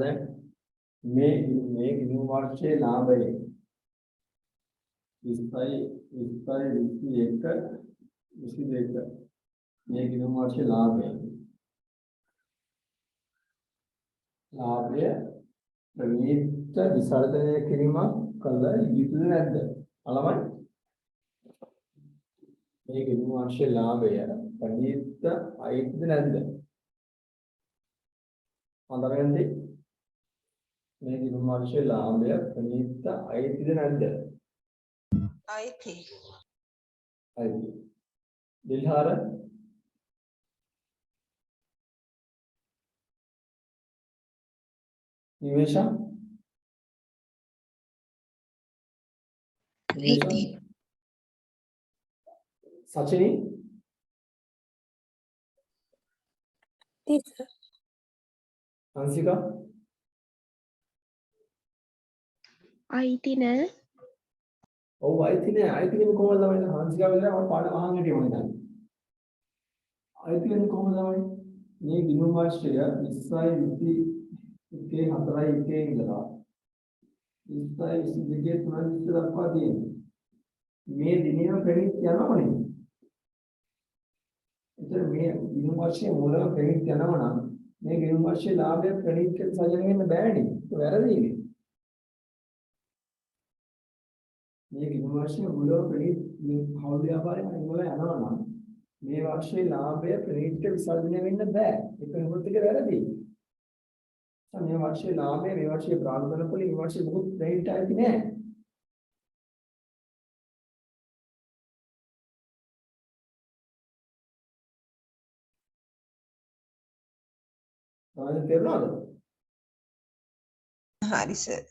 මේ ගිණුම් වර්ෂයේ ලාභය 22 මේ ගිණුම් වර්ෂයේ ලාභය ප්‍රණීත විසර්ජනය කිරීමක් කළ යුතුද නැද්ද? අලමයි මේ ගිණුම් වර්ෂයේ ලාභය ප්‍රණීත අයිතිද නැද්ද? හොඳයි. මේ ගිණුම් වර්ෂයේ ලාභය ප්‍රණීත අයිතිද නැද්ද? අයිති. දිල්හාර නිවේෂා සචිනි හංසිකා අයිති නෑ. ඔව් අයිති නෑ. අයිති වෙන්නේ කොහොමද ළමයි? හංසිකා විතර මම පාඩම අහන් හිටියේ මම දැන්. අයිති වෙන්නේ කොහොමද ළමයි? මේ ගිණුම් වර්ෂය 20 21 4 1 ඉඳලා 20 22 3 දක්වා තියෙනවා. මේ දිනේම ප්‍රණීත යනවා නේ. එතන මේ ගිණුම් වර්ෂයේ මූලම ප්‍රණීත යනවා නම් මේ ගිණුම් වර්ෂයේ ලාභය ප්‍රණීත සජන වෙන්න බෑනේ. ඒක වැරදිනේ. මේ ගිණුම් වර්ෂයේ මූලම ප්‍රණීත හවුල් ව්‍යාපාරේ මම ඉවල යනවා නම් මේ වර්ෂයේ ලාභය ප්‍රණීත විසර්ජනය වෙන්න බෑ. ඒක නෙමෙයි ටික වැරදි. මේ වර්ෂයේ ලාභය මේ වර්ෂයේ ප්‍රාග්ධන පොලි මේ වර්ෂයේ බොහෝ ප්‍රණීත ඇති නෑ. තමයි තේරුණාද? හරි සර්.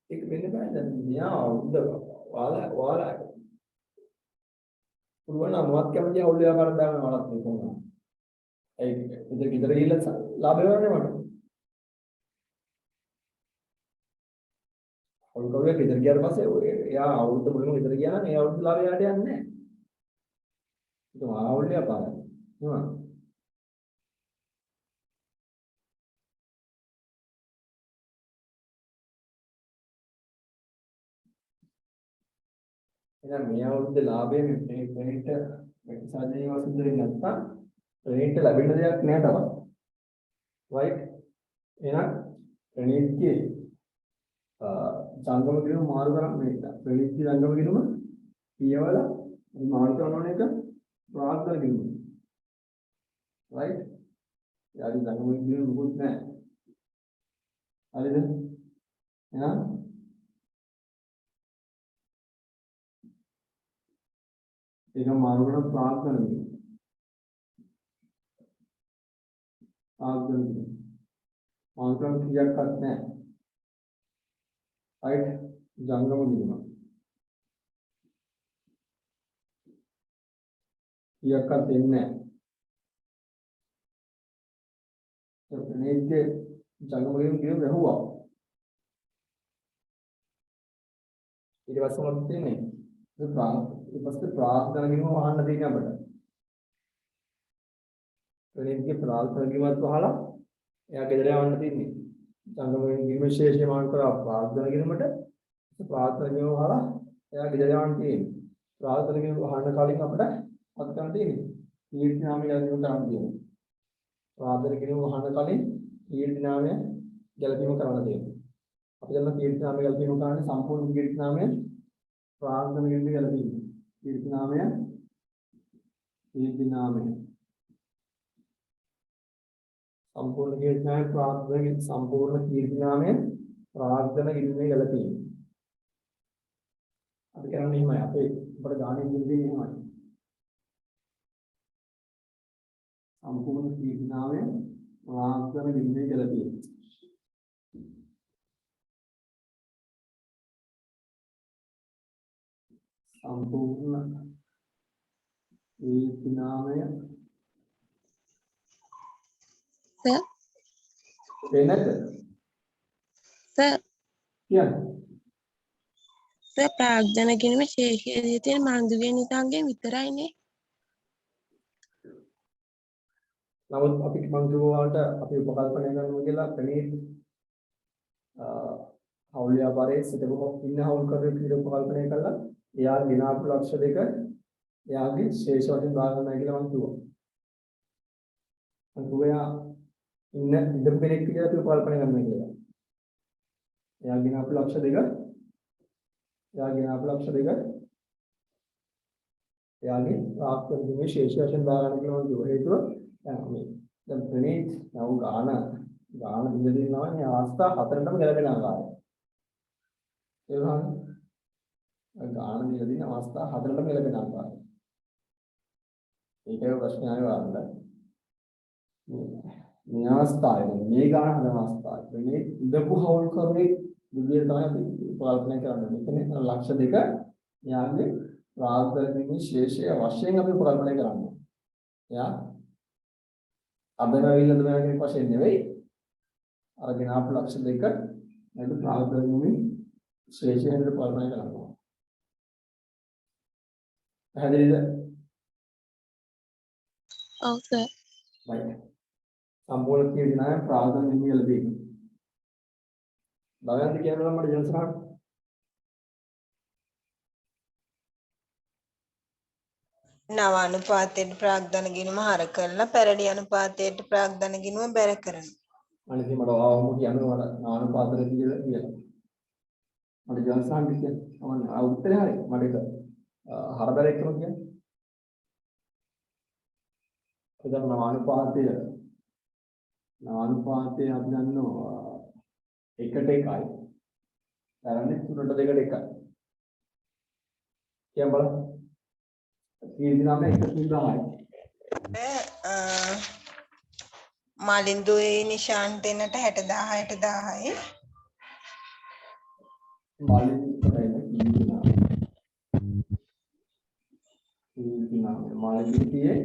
ඒක වෙන්න බෑ දැන් මෙයා උද්ද ඔයාලා පුළුවන් නම් මොකක් කැමති හවුල් ව්‍යාපාරයක් දාන්න වලත් මේ කොහොමද? ඒ ගෙදර ගිහිල්ලා ලාභය වරන්නේ මට. හවුල් කවුරුද ගෙදර ගියාට පස්සේ එයා අවුරුද්ද මුලින්ම ගෙදර ගියා නම් ඒ අවුරුද්ද ලාභය යාට යන්නේ නැහැ. ඒක හවුල් ව්‍යාපාරයක්. නේද? එහෙනම් මේ අවුරුද්දේ ලාභය මේ ප්‍රණීත සාධනීය වසුන්දරේ නැත්තම් ප්‍රණීත ලැබෙන දෙයක් නෑ තවත්. right? එහෙනම් ප්‍රණීත්ගේ සංගම ගිණුම මාරු කරන් මේක. ප්‍රණීත්ගේ සංගම ගිණුම කියවලා මාරු කරන එක ප්‍රාග්ධන ගිණුම. right? යාලි සංගම ගිණුම මොකුත් නෑ. හරිද? එහෙනම් ඒක මාරු කරන ප්‍රාග්ධන ගිණුම. ප්‍රාග්ධන ගිණුම. මාරු කරන ක්‍රියාවක් නැහැ. right? ජංගම ගිණුම. කීයක්වත් දෙන්නේ නැහැ. ප්‍රණීත්ගේ ජංගමයෙන් ගිහින් වැහුවා. ඊට පස්සේ මොකද තියෙන්නේ? ඊට පස්සේ ප්‍රාර්ථනා ගිහින් වහන්න තියෙන්නේ අපිට. ප්‍රණීත්ගේ ප්‍රාර්ථනා ගිහින්වත් වහලා එයා ගෙදර යවන්න තියෙන්නේ. ජංගමයෙන් ගිහින් විශේෂයෙන් මාන කරා ප්‍රාර්ථනා ගිහින්මට ප්‍රාර්ථනා ගිහින් වහලා එයා ගෙදර යවන්න තියෙන්නේ. ප්‍රාර්ථනා ගිහින් වහන්න කලින් අපිට අත් ගන්න තියෙන්නේ. කීර්ති නාමය ගැලපීම කරන්න තියෙනවා. ප්‍රාර්ථනා ගිහින් වහන්න කලින් කීර්ති නාමය ගැලපීම කරන්න තියෙනවා. අපි දැන් කීර්ති නාමය ගැලපීම කරන්නේ සම්පූර්ණ කීර්ති නාමය ප්‍රාර්ථනා ගිහින් ගැලපීම. කීර්ති නාමය සම්පූර්ණ කීර්ති නාමය ප්‍රාර්ථනා සම්පූර්ණ කීර්ති නාමය ප්‍රාර්ථනා ගිහින් ගැලපීම. අපි කරන්නේ එහෙමයි. අපේ අපේ ගානේ දෙන්නේ එහෙමයි. සම්පූර්ණ කීර්ති නාමය ප්‍රාර්ථනා ගිහින් ගැලපීම. සම්පූර්ණ කීර්ති නාමය සර් වෙනද සර් කියන්නේ සර් ප්‍රාග්ධන කිරීම ශේෂයේ තියෙන මන්දුගේ නිසංගයෙන් විතරයිනේ. නමුත් අපි මං කිව්වාට අපි උපකල්පනය කරනවා කියලා ප්‍රණීත් හවුල් ව්‍යාපාරයේ සිටපු ඉන්න හවුල් කරුවෙක් විදිහට උපකල්පනය කළා. එයා දිනාපු ලක්ෂ දෙක එයාගේ ශේෂ වශයෙන් දාගන්නයි කියලා මං කිව්වා. මං කිව්වා ඉන්න ඉඳපු කෙනෙක් විදිහට අපි උපකල්පනය කරනවා කියලා. එයා දිනාපු ලක්ෂ දෙක එයාගේ ප්‍රාප්තියේ ශේෂ වශයෙන් දාගන්න කියලා මං කිව්වා. හේතුව දැන් ප්‍රණීත් නව ගාන දිනදිනවා මේ අවස්ථා හතරටම ගැලපෙන ආකාරය. ඒ වගේම ගාන දිනදින අවස්ථා හතරටම ගැලපෙන ආකාරය. ඒකේ ප්‍රශ්නේ ආයෙ වරන්න. මේ අවස්ථාවේ මේ ගාන හදන අවස්ථාවේ මේ ඉඳපු හවුල් කරුවේ විදියට තමයි අපි කල්පනා කරන්නේ. මෙතන ලක්ෂ දෙක යාගේ ප්‍රාග්ධනයේ ශේෂය වශයෙන් අපි කල්පනා කරන්නේ. යා අබනවිල්ලද වෙන කෙනෙක් වශයෙන් නෙවෙයි අරගෙන ආපු ලක්ෂ දෙක නේද ප්‍රාග්ධනයේ ශේෂයෙන් කල්පනා කරනවා. පැහැදිලිද? ඔව් සර්. right. සම්පූර්ණ කීර්ති නාමය ප්‍රාග්ධනයේ කියලා බලන්න කියනවා මට ජනසහන් නව අනුපාතයට ප්‍රාග්ධන ගිණුම හර කරලා පැරණි අනුපාතයට ප්‍රාග්ධන ගිණුම බැර කරනවා. අනිත් මට ආවම කියනවා මට ආනුපාතන කියලා. මට ජනසහන් කියන්නේ මම උත්තරේ හරි මට ඒක හරබර එක්කම කියන්නේ. එතන අනුපාතය අපි දන්නවා එකට එකයි තරන්නේ 3ට 2ට එකයි කියන්න බලන්න කීර්ති නාමය 1.10යි මාලින්දුවේ නිශාන් දෙන්නට 60000ට 1000යි කීර්ති නාමය මාලින්දුවේ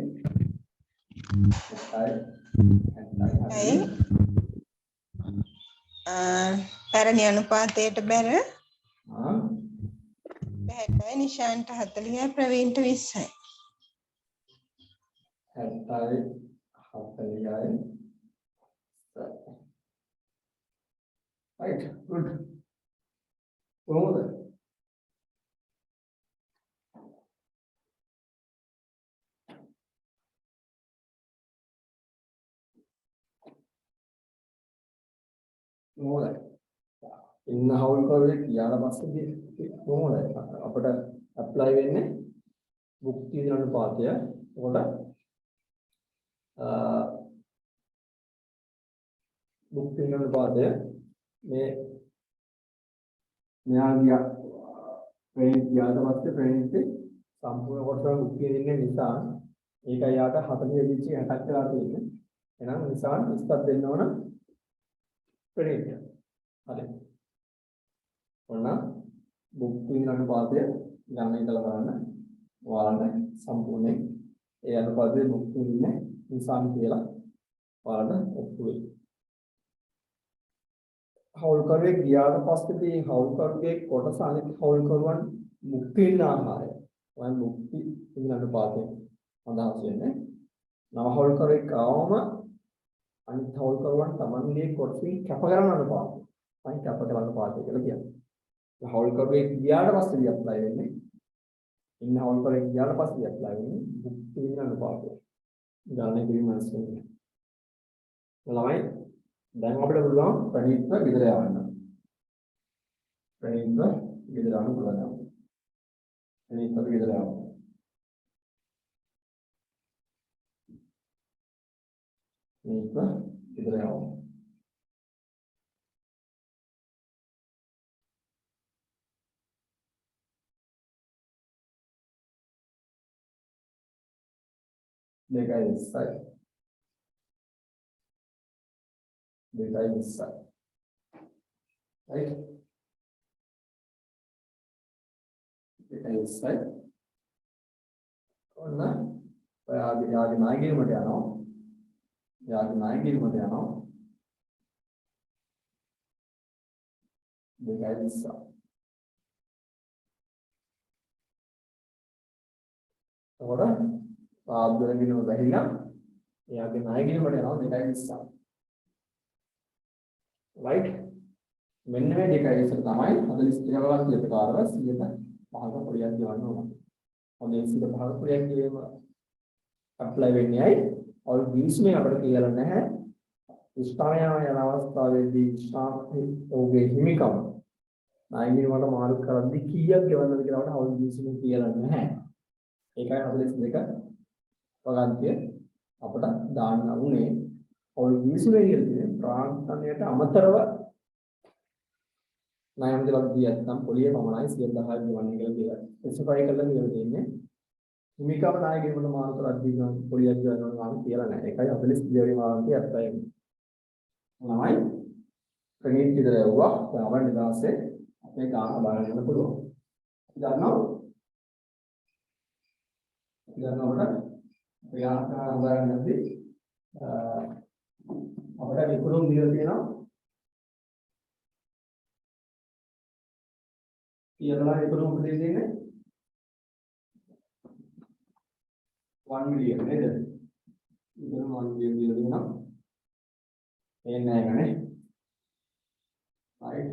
60යි පැරණි අනුපාතයට බැර 60යි නිශාන්ට 40යි ප්‍රවීන්ට 20යි 60යි 40යි right good කොහොමද මොකද ඉන්න හවුල් කරුවේ කියාලා පස්සේ කොහොමද අපිට ඇප්ලයි වෙන්නේ භුක්ති විඳින අනුපාතය. උකට භුක්ති විඳින අනුපාතය මේ මෙයාගේ ප්‍රේණිත ගියාට පස්සේ ප්‍රේණිතේ සම්පූර්ණ කොටස භුක්ති විඳින්න නිසා ඒකයි යාට 40 දිච්චි 60ක් වෙලා තියෙන්නේ. එහෙනම් නිසා 20ක් දෙන්න ඕන ප්‍රේණිත. හරි. ඔන්න භුක්ති විඳින අනුපාතය ගන්න ඉතලා බලන්න. ඔයාලට සම්පූර්ණයෙන් ඒ අනුපාතයේ මුක්ති විඳින්නේ ඉන්සාන් කියලා ඔයාලට ඔප්පු වෙයි. හවුල්කරුවෙක් ගියාට පස්සේ හවුල්කරුගේ කොටස අනිත් හවුල්කරුවන් මුක්ති විඳින ආකාරය. ඔයන් මුක්ති විඳින අනුපාතය අදහස් වෙන්නේ. නව හවුල්කරුවෙක් ආවම අනිත් හවුල්කරුවන් තමන්ගේ කොටසින් කැප කරන අනුපාතය. අනිත් කැප කරන අනුපාතය කියලා කියන්නේ. හවුල්කරුවෙක් ගියාට පස්සේ ඇප්ලයි වෙන්නේ. ඉන්න හවුල්කරුවෙක් ගියාට පස්සේ ඇප්ලයි වෙන්නේ මුක්ති විඳින අනුපාතය. ගණනය කිරීම අවශ්‍යයි. ළමයි දැන් අපිට පුළුවන් ප්‍රණීත්ව ගෙදර යවන්න. ප්‍රණීත්ව ගෙදර යන්න පුළුවන්. ප්‍රණීත්ව ගෙදර යවන්න. ප්‍රණීත්ව ගෙදර යවන්න. දෙකයි ඉස්සයි. දෙකයි ඉස්සයි. right? දෙකයි ඉස්සයි. ඔන්න යාගේ නායකයෙකුට යනවා. යාගේ නායකයෙකුට යනවා. දෙකයි ඉස්සයි. එතකොට ආද්දරගිනව බැහැලා එයාගේ නායකයෙකුට යනවා දෙකයි ඉස්සයි. right? මෙන්න මේ දෙකයි ඉස්සර තමයි 43 වගක් ප්‍රකාරව 100ක පොලියක් ගවන්න ඕන. හොඳ 100ක පොලියක් කියවීම ඇප්ලයි වෙන්නේ ඇයි? ඔය ගිස්මේ අපිට කියලා නැහැ. ස්ථානය යන අවස්ථාවේදී ඔහුගේ හිමිකම නායකයෙකුට මාරු කරද්දී කීයක් ගෙවන්නද කියලා අපිට අවුල් ගිස්මේ කියලා නැහැ. ඒකයි 42 වගන්තිය අපිට දාන්න උනේ. ඔය ගිස්මේ කියන්නේ ප්‍රාන්තණයට අමතරව ණයම් දෙලක් දී නැත්නම් පොලිය පමණයි 100,000 ගෙවන්නේ කියලා ස්පෙસિෆයි කරලා කියලා දෙන්නේ. හිමිකම නායකයෙකුට මාරු කරද්දී නම් පොලියක් ගෙවනවා නම් කියලා නැහැ. ඒකයි 42 වගේ මාර්ගය ඇප්ලයි වෙන්නේ. ළමයි ප්‍රණීත් විතර යවුවා. ගාමන් නිදාසේ අපේ ගාන බලන්න පුළුවන්. දන්නවා? දන්නවට ප්‍රයාස බලන්නදී අපිට විකුණුම් දීලා තියෙනවා. කියලා විකුණුම් දෙන්නේ තියෙන්නේ 1 million නේද? ඉතින් 1 million දීලා තියෙනවා. එන්නේ නැහැ නේ. right?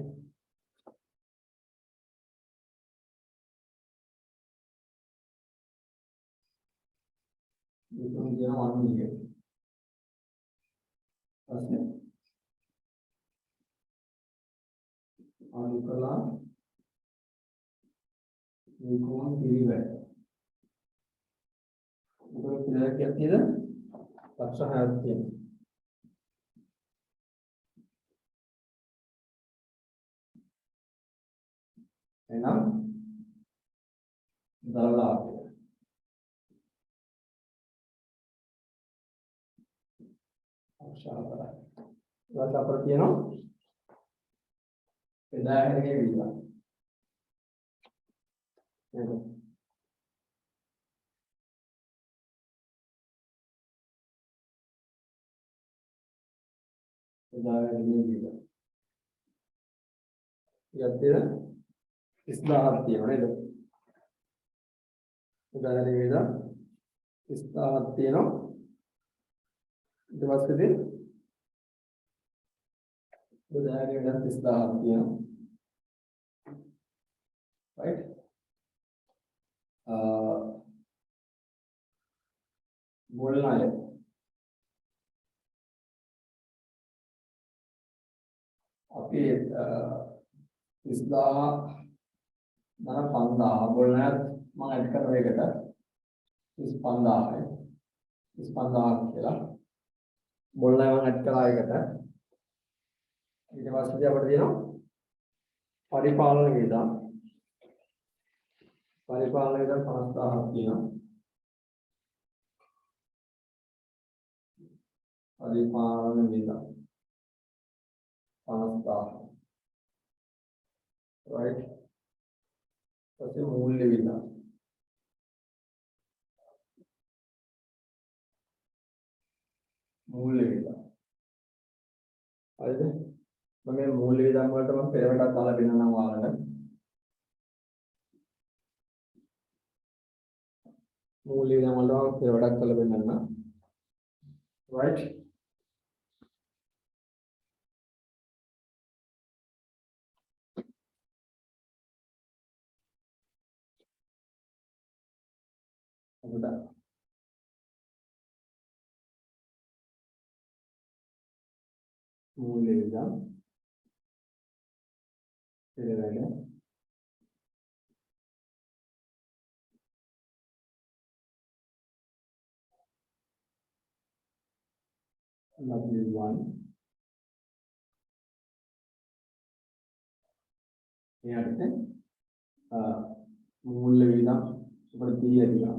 විකුණුම් දෙන 1 million. ප්‍රශ්නේ අනුකලා විකුණුම් පිළිවෙල. මොකද පිළිවෙල කියතියද? ලක්ෂ 6ක් තියෙනවා. එහෙනම් දරලා අක්ෂරවල ඊට අපිට තියෙනවා එදාහැරගේ විදිහ. එහෙනම් එදාහැරගේ විදිහ. යද්දේ 30000ක් තියෙනවා නේද? එදාහැරගේ විදිහ 30000ක් තියෙනවා. ඊට පස්සේ එදාහැරගේ විදිහ 30000ක් තියෙනවා. right? बोलना है आपके इसदा ना पंदा बोलना है मैं ऐड कर रहे हैं इस पंदा है इस पंदा खेला बोलना है मैं ऐड कर रहे हैं इसे बात क्या बढ़ती है ना परिपालन विधा 5000 තියෙනවා. පරිපාලන විධ 5000. right? ඊට මූල්‍ය විධ මූල්‍ය වේදම්. හරිද? මම මේ මූල්‍ය වේදම් වලට මම පෙරවටක් දාලා දෙන්නම් ඔයාලට. මූල්‍ය වේදම් වලට මම පෙරවටක් දාලා දෙන්නම්. right? අපිට මූල්‍ය වේදම් පෙරවැඩ W1 එයාට මූල්‍ය වේදම් අපිට තියෙනවා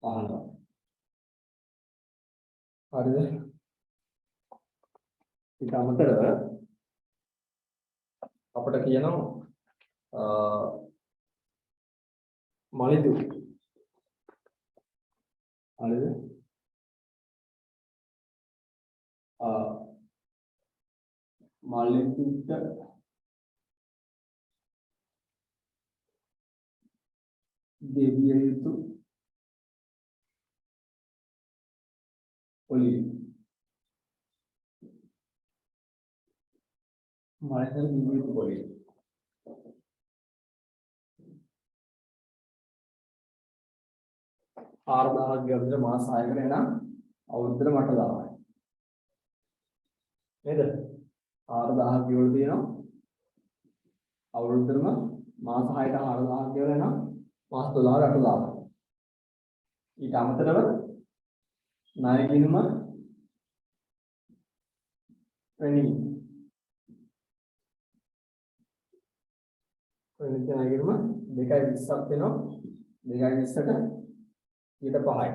15. හරිද? ඊට අමතරව අපිට කියනවා මලිදු. හරිද? මලිදුට දෙවිය යුතු ඔලිය. මලිදුට දෙවිය යුතු ඔලිය. ආර්දාහක් ගියොත් මාස 6කට එනම් අවුරුද්දට මට දානවා. නේද? 4000ක් ගෙවල තියෙනවා. අවුරුද්දටම මාස 6ට 4000ක් ගෙවල එනම් මාස 12කට 8000ක්. ඊට අමතරව ණය ගිණුම ප්‍රණී. ප්‍රණීත ණය ගිණුම 2.20ක් වෙනවා. 2.20ට 5යි.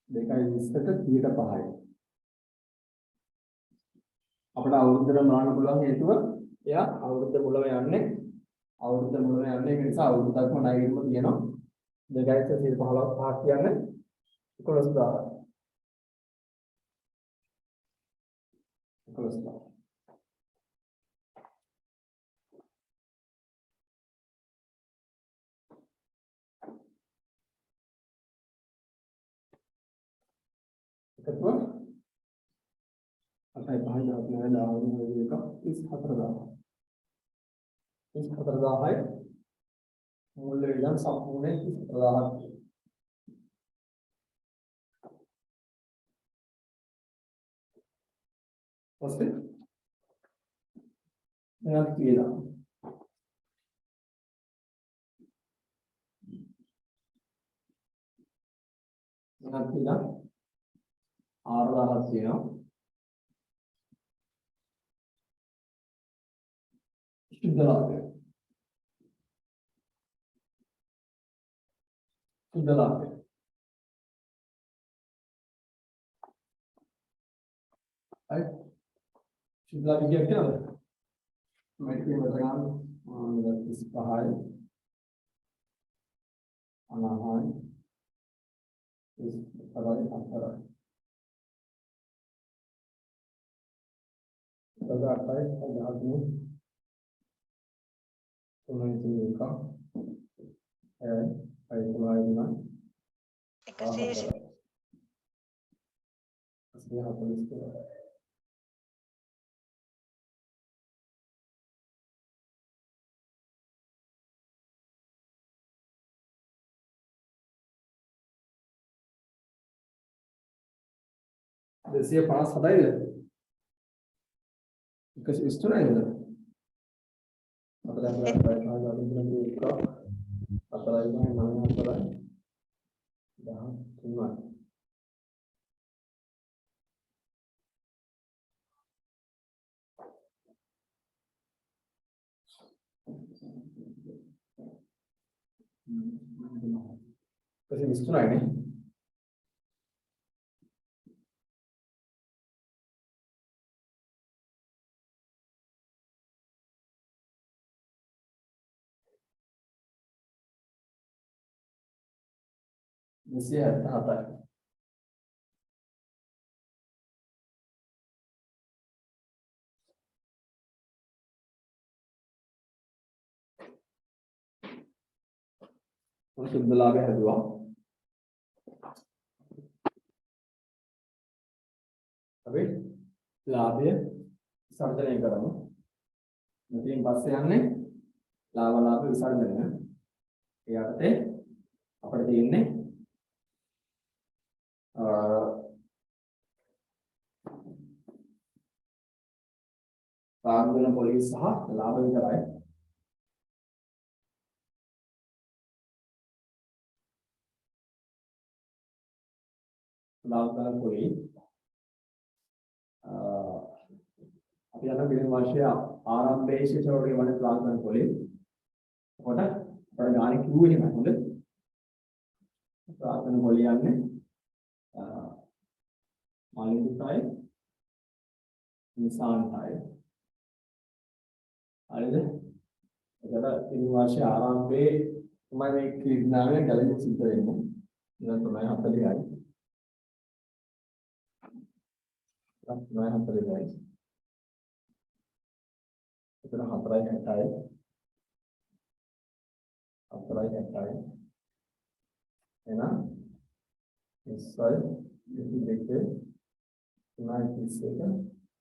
2.20ට 5යි. අපිට අවුරුද්දට බලන්න පුළුවන් හේතුව එයා අවුරුද්ද මුලම යන්නේ ඒක නිසා අවුරුද්දක්ම ණය ගිණුම තියෙනවා 2.15ක් කියන්නේ 11000. 11000. එකතුව අපේ පහයි දාන්නේ දාවුන එක 34000. 34000යි මූල්‍ය වේදම් සම්පූර්ණයෙන් 34000ක්. ඔස්සේ මෙයා කියලා මෙයා කියලා 6000ක් තියෙනවා. Sudah lah. Baik, sudah dijaga. Mereka bertangan dari sepahai, anahan, antara. Ada apa ya? Ada aku. Tulen itu juga. Baik mulai dengan. Kasih. Kasih apa itu? Desia panas ada ya? Kasih istilah ini. Apa yang berada di dalam itu? Apa lagi yang namanya apa lagi? Dah, cuma. Kasih istilah ini. 277. සුද්ධ ලාභය හැදුවා. අපි ලාභය විසර්ජනය කරමු. මෙතෙන් පස්සේ යන්නේ ලාභ විසර්ජනය. ඒ යටතේ අපිට තියෙන්නේ ප්‍රාග්ධන පොලිස් සහ ලාභ විතරයි. ප්‍රාග්ධන පොලිස් අපි යන බිලියන වර්ෂයේ ආරම්භයේ ශේෂවලේ වන ප්‍රාග්ධන පොලිස් කොට අපේ ගානේ කිව්වේ නේ හොඳ ප්‍රාග්ධන පොලිස් යන්නේ මාළිකයි නිසාන්තයි හරිද? එතකොට ඉන් වාර්ෂික ආරම්භයේ තමයි මේ ක්‍රීඩාවේ ගැලවීම සිද්ධ වෙන්නේ. ඉතින් 3:40යි. 3:40යි. එතන 4:60යි. 4:60යි. එහෙනම් ඉස්සයි දෙකේ 3:31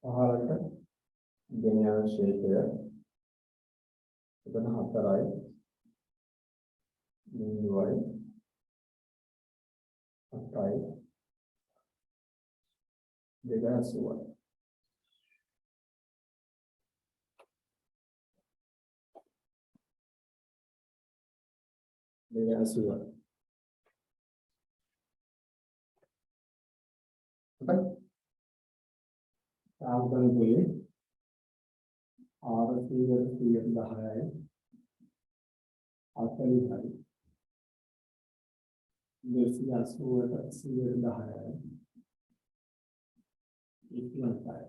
පහළට ගෙන යන ශේෂය එතන 4යි 0යි 8යි 280යි ආවදන් පොලේ 410යි 40යි 280ට 10යි ඉක්මනටයි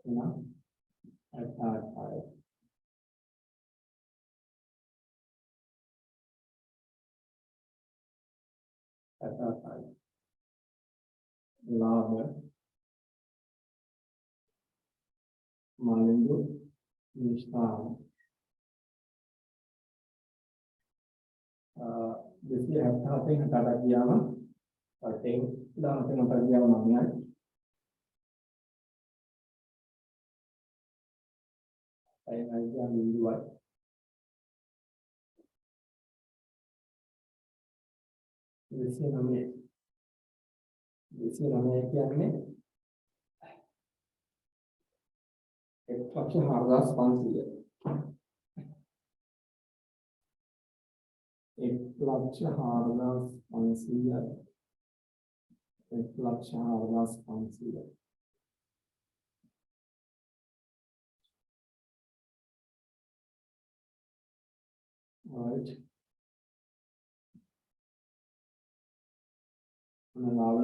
එනවා 88යි 88යි ලාභ මාලින්දු නිෂ්ඨාන 277 හටට ගියාම පටෙන් 19 මට ගියාම 9යි අයයි ගියාම බිඳුවයි 209 කියන්නේ 1,45,000 1,45,000 right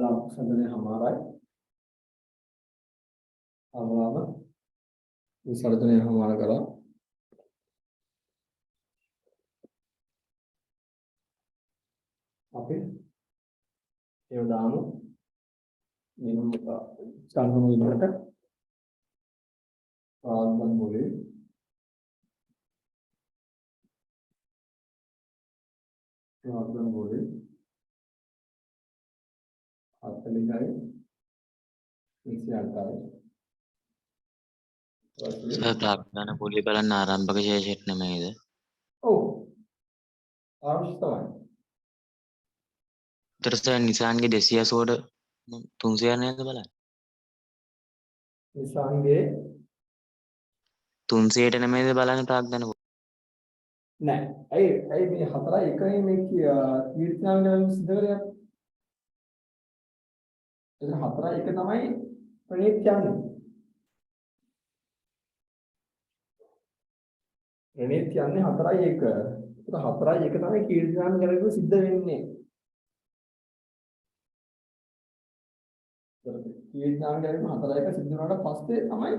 लाभ सदने हमारा अब विसर्जन हमारा करा ओके ये दानो नियम का संगम इनका प्रारंभ बोले प्रारंभ बोले आता लिखा है नीचे आता है ප්‍රාග්ධන පොලිය බලන්න ආරම්භක ශේෂයට නෙමෙයිද? ඔව් ආරම්භකයි. ඊටසේ නිසාන්ගේ 280ට 300 නේද බලන්න? නිසාන්ගේ 300ට නෙමෙයිද බලන්න ප්‍රාග්ධන පොලිය? නෑ. ඇයි මේ 4:1 මේ කීර්තිනාම සිද්ධ කරේ? එතන 4:1 තමයි ප්‍රණීත් කියන්නේ. ප්‍රණීත් කියන්නේ 4:1. ඒක 4:1 තමයි කීර්තිනාම ගැලවීම සිද්ධ වෙන්නේ. කීර්තිනාම ගැලවීම 4:1 සිද්ධ වුණාට පස්සේ තමයි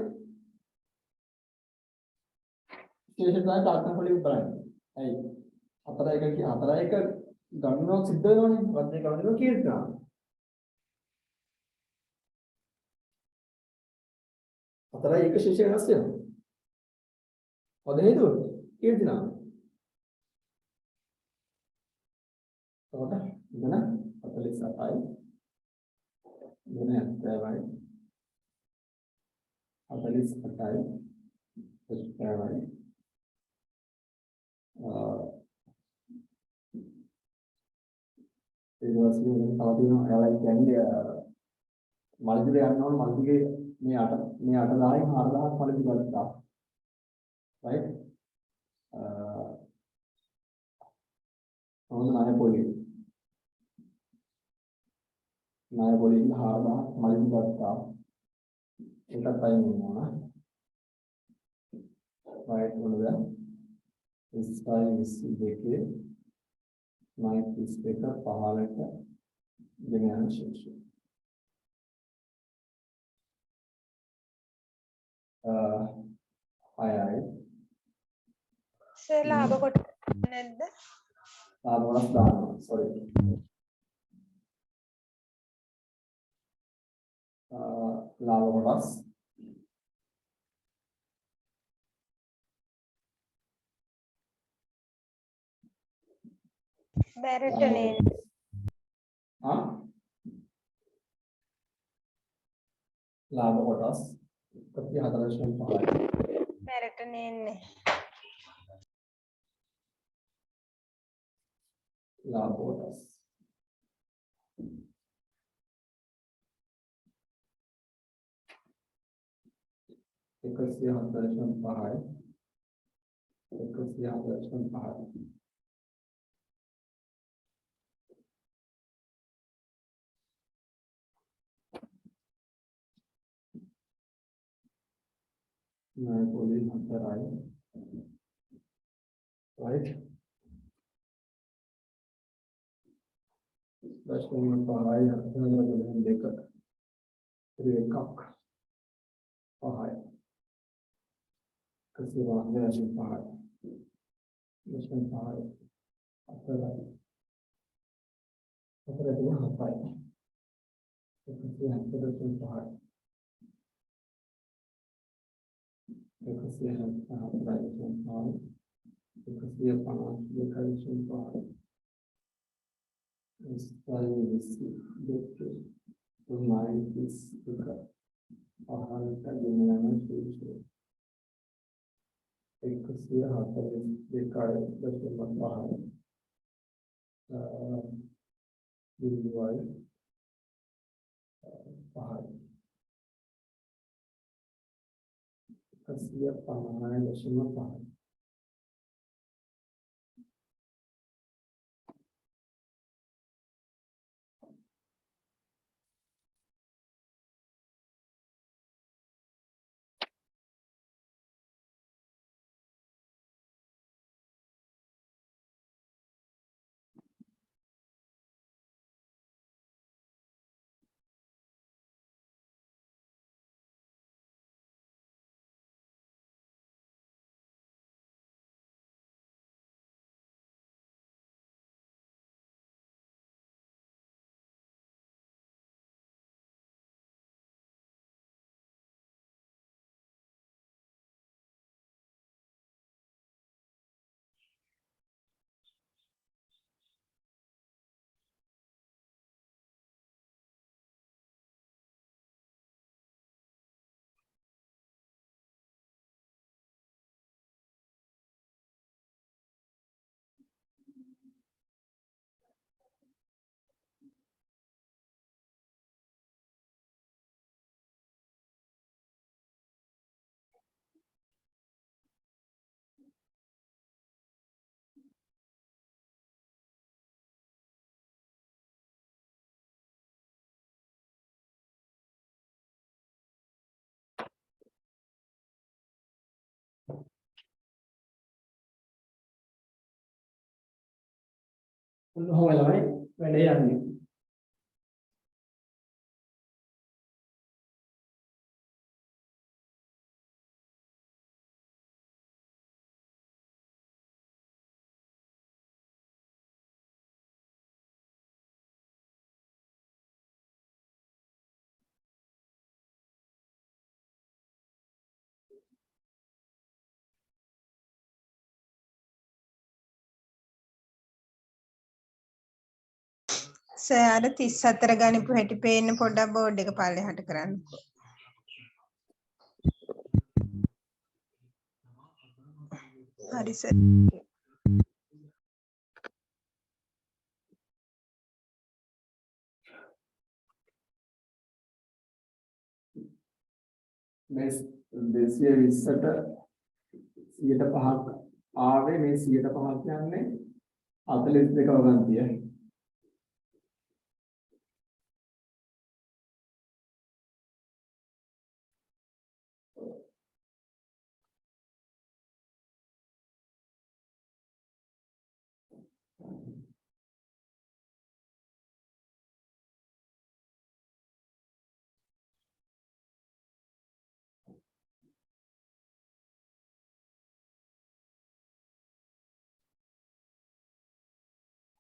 ශේෂතාවය තාක්ෂණ පොලිය බලන්නේ. ඇයි 4:1 4:1 ගණනාවක් සිද්ධ වෙනවනේ. මොකක්ද ඒ ගණනාව කීර්තනා. හතරයි එක ශේෂය වෙනස් වෙනවා. මොකද හේතුව? කීර්තනා. එතකොට ඉතන 48යි. ඉතන 70යි. 48යි. 70යි. ඊට පස්සේ තව තියෙනවා එයාලා කියන්නේ මල්ටිපල් යන්න ඕන මල්ටිපල් මේ 8000න් 4000ක් මල්ටිපල් ගත්තා. right? ඔන්න ණය පොලේ 4000ක් මල්ටිපල් ගත්තා. ඒකත් අයින් වෙනවා. right මොනද? ස්ටයිල් දෙකේ 92 15ට ගෙන යන ශේෂය. හයයි. සර් ලාභ කොට නැද්ද? ලාභ කොටස් දානවා. sorry. ලාභ කොටස් බැරටනේ ලාභ කොටස් 34.5යි. බැරටනේ එන්නේ. ලාභ කොටස් එකසිය 4.5යි. 104.5යි. ණය පොලේ 4යි. right? දශම 5යි 4.2 එකක් 5යි. 105.5යි. දශම 5යි 4යි. 4.7යි. 107.5යි. 107.5යි. 150.5යි. Style is good. To mind is good. Aharita ගෙනියන ශේෂය 142.5යි. බිඳුවයි 5යි. 150.5යි. ඔන්න ඔහොම ළමයි වැඩේ යන්නේ. සර් අර 34 ගණිපු හැටි පේන්න පොඩ්ඩක් බෝඩ් එක පල්ලෙහාට කරන්නකෝ. හරි සර්. මේ 220ට 105ක් ආවේ මේ 105ක් කියන්නේ 42 වගන්තිය.